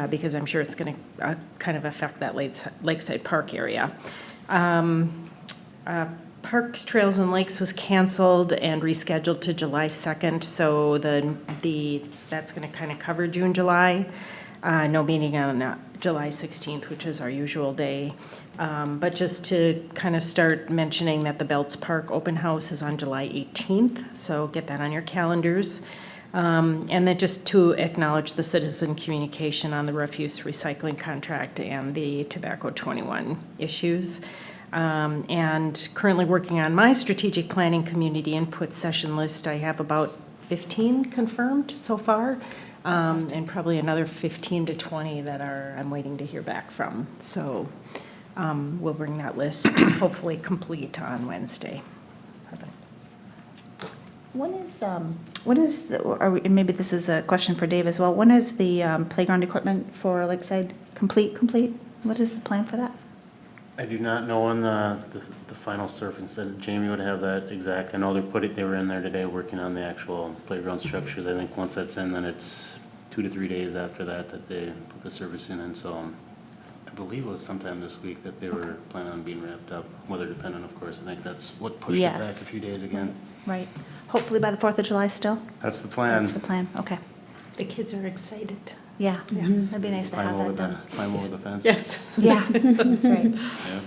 because I'm sure it's going to kind of affect that Lakeside Park area. Parks, Trails, and Lakes was canceled and rescheduled to July 2nd, so that's going to kind of cover June, July. No meeting on July 16th, which is our usual day. But just to kind of start mentioning that the Belts Park Open House is on July 18th, so get that on your calendars. And then just to acknowledge the citizen communication on the refuse recycling contract and the Tobacco 21 issues. And currently working on my strategic planning community input session list. I have about 15 confirmed so far, and probably another 15 to 20 that I'm waiting to hear back from. So we'll bring that list hopefully complete on Wednesday. When is, maybe this is a question for Dave as well, when is the playground equipment for Lakeside complete? What is the plan for that? I do not know when the final surfing said. Jamie would have that exact. I know they were in there today working on the actual playground structures. I think once that's in, then it's 2 to 3 days after that they put the surfacing in. So I believe it was sometime this week that they were planning on being wrapped up, weather dependent, of course. I think that's what pushed it back a few days again. Right. Hopefully by the 4th of July still? That's the plan. That's the plan, okay. The kids are excited. Yeah, Yes. that'd be nice to have that done. Climb over the fence. Yes. Yeah, that's right. Yeah.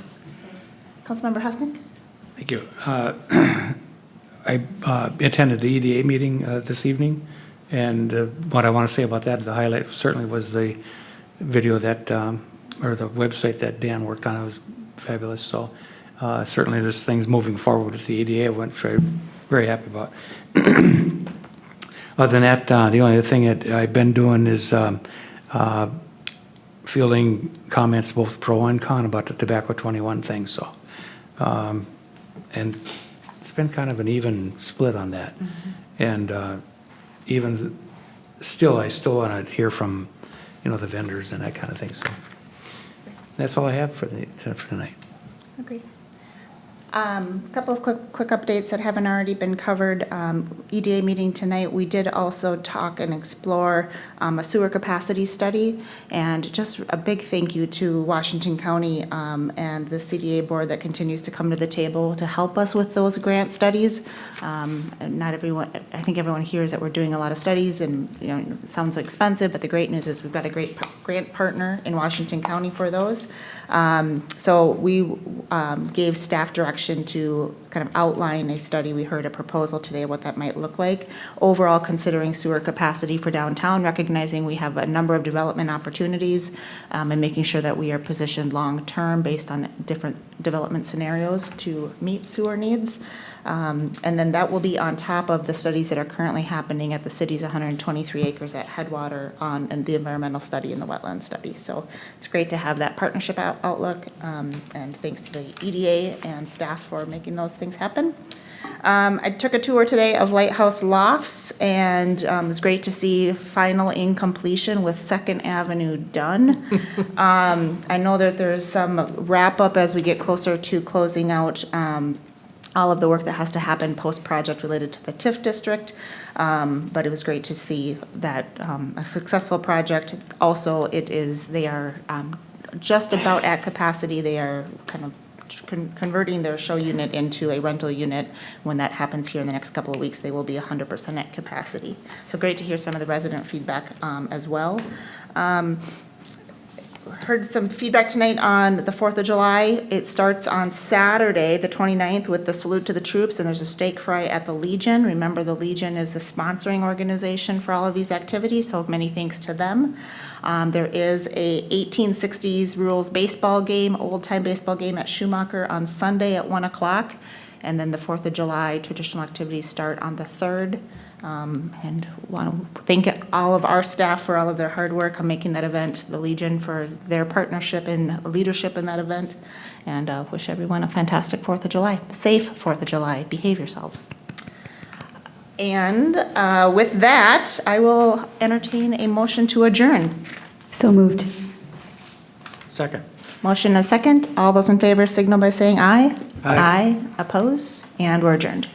Councilmember Huston? Thank you. I attended the EDA meeting this evening, and what I want to say about that, the highlight certainly was the video that, or the website that Dan worked on. It was fabulous. So certainly this thing's moving forward with the EDA. I went very happy about. Other than that, the only other thing that I've been doing is fielding comments both pro and con about the Tobacco 21 thing. So, and it's been kind of an even split on that. And even still, I still want to hear from, the vendors and that kind of thing. So that's all I have for tonight. Agreed. A couple of quick updates that haven't already been covered. EDA meeting tonight, we did also talk and explore a sewer capacity study, and just a big thank you to Washington County and the CDA board that continues to come to the table to help us with those grant studies. Not everyone, I think everyone hears that we're doing a lot of studies, and it sounds expensive, but the great news is we've got a great grant partner in Washington County for those. So we gave staff direction to kind of outline a study. We heard a proposal today what that might look like. Overall, considering sewer capacity for downtown, recognizing we have a number of development opportunities, and making sure that we are positioned long-term based on different development scenarios to meet sewer needs. And then that will be on top of the studies that are currently happening at the city's 123 acres at Headwater and the environmental study and the wetland study. So it's great to have that partnership outlook, and thanks to the EDA and staff for making those things happen. I took a tour today of Lighthouse Lofts, and it was great to see final incompletion with 2nd Avenue done. I know that there's some wrap up as we get closer to closing out all of the work that has to happen post-project related to the TIF district, but it was great to see that a successful project. Also, they are just about at capacity. They are kind of converting their show unit into a rental unit. When that happens here in the next couple of weeks, they will be 100% at capacity. So great to hear some of the resident feedback as well. Heard some feedback tonight on the 4th of July. It starts on Saturday, the 29th, with the salute to the troops, and there's a steak fry at the Legion. Remember, the Legion is the sponsoring organization for all of these activities, so many thanks to them. There is a 1860s rules baseball game, old-time baseball game at Schumacher on Sunday at 1 o'clock, and then the 4th of July traditional activities start on the 3rd. And want to thank all of our staff for all of their hard work on making that event, the Legion for their partnership and leadership in that event, and wish everyone a fantastic 4th of July. Safe 4th of July. Behave yourselves. And with that, I will entertain a motion to adjourn. So moved. Second. Motion and a second. All those in favor signal by saying aye. Aye. Oppose? And we're adjourned.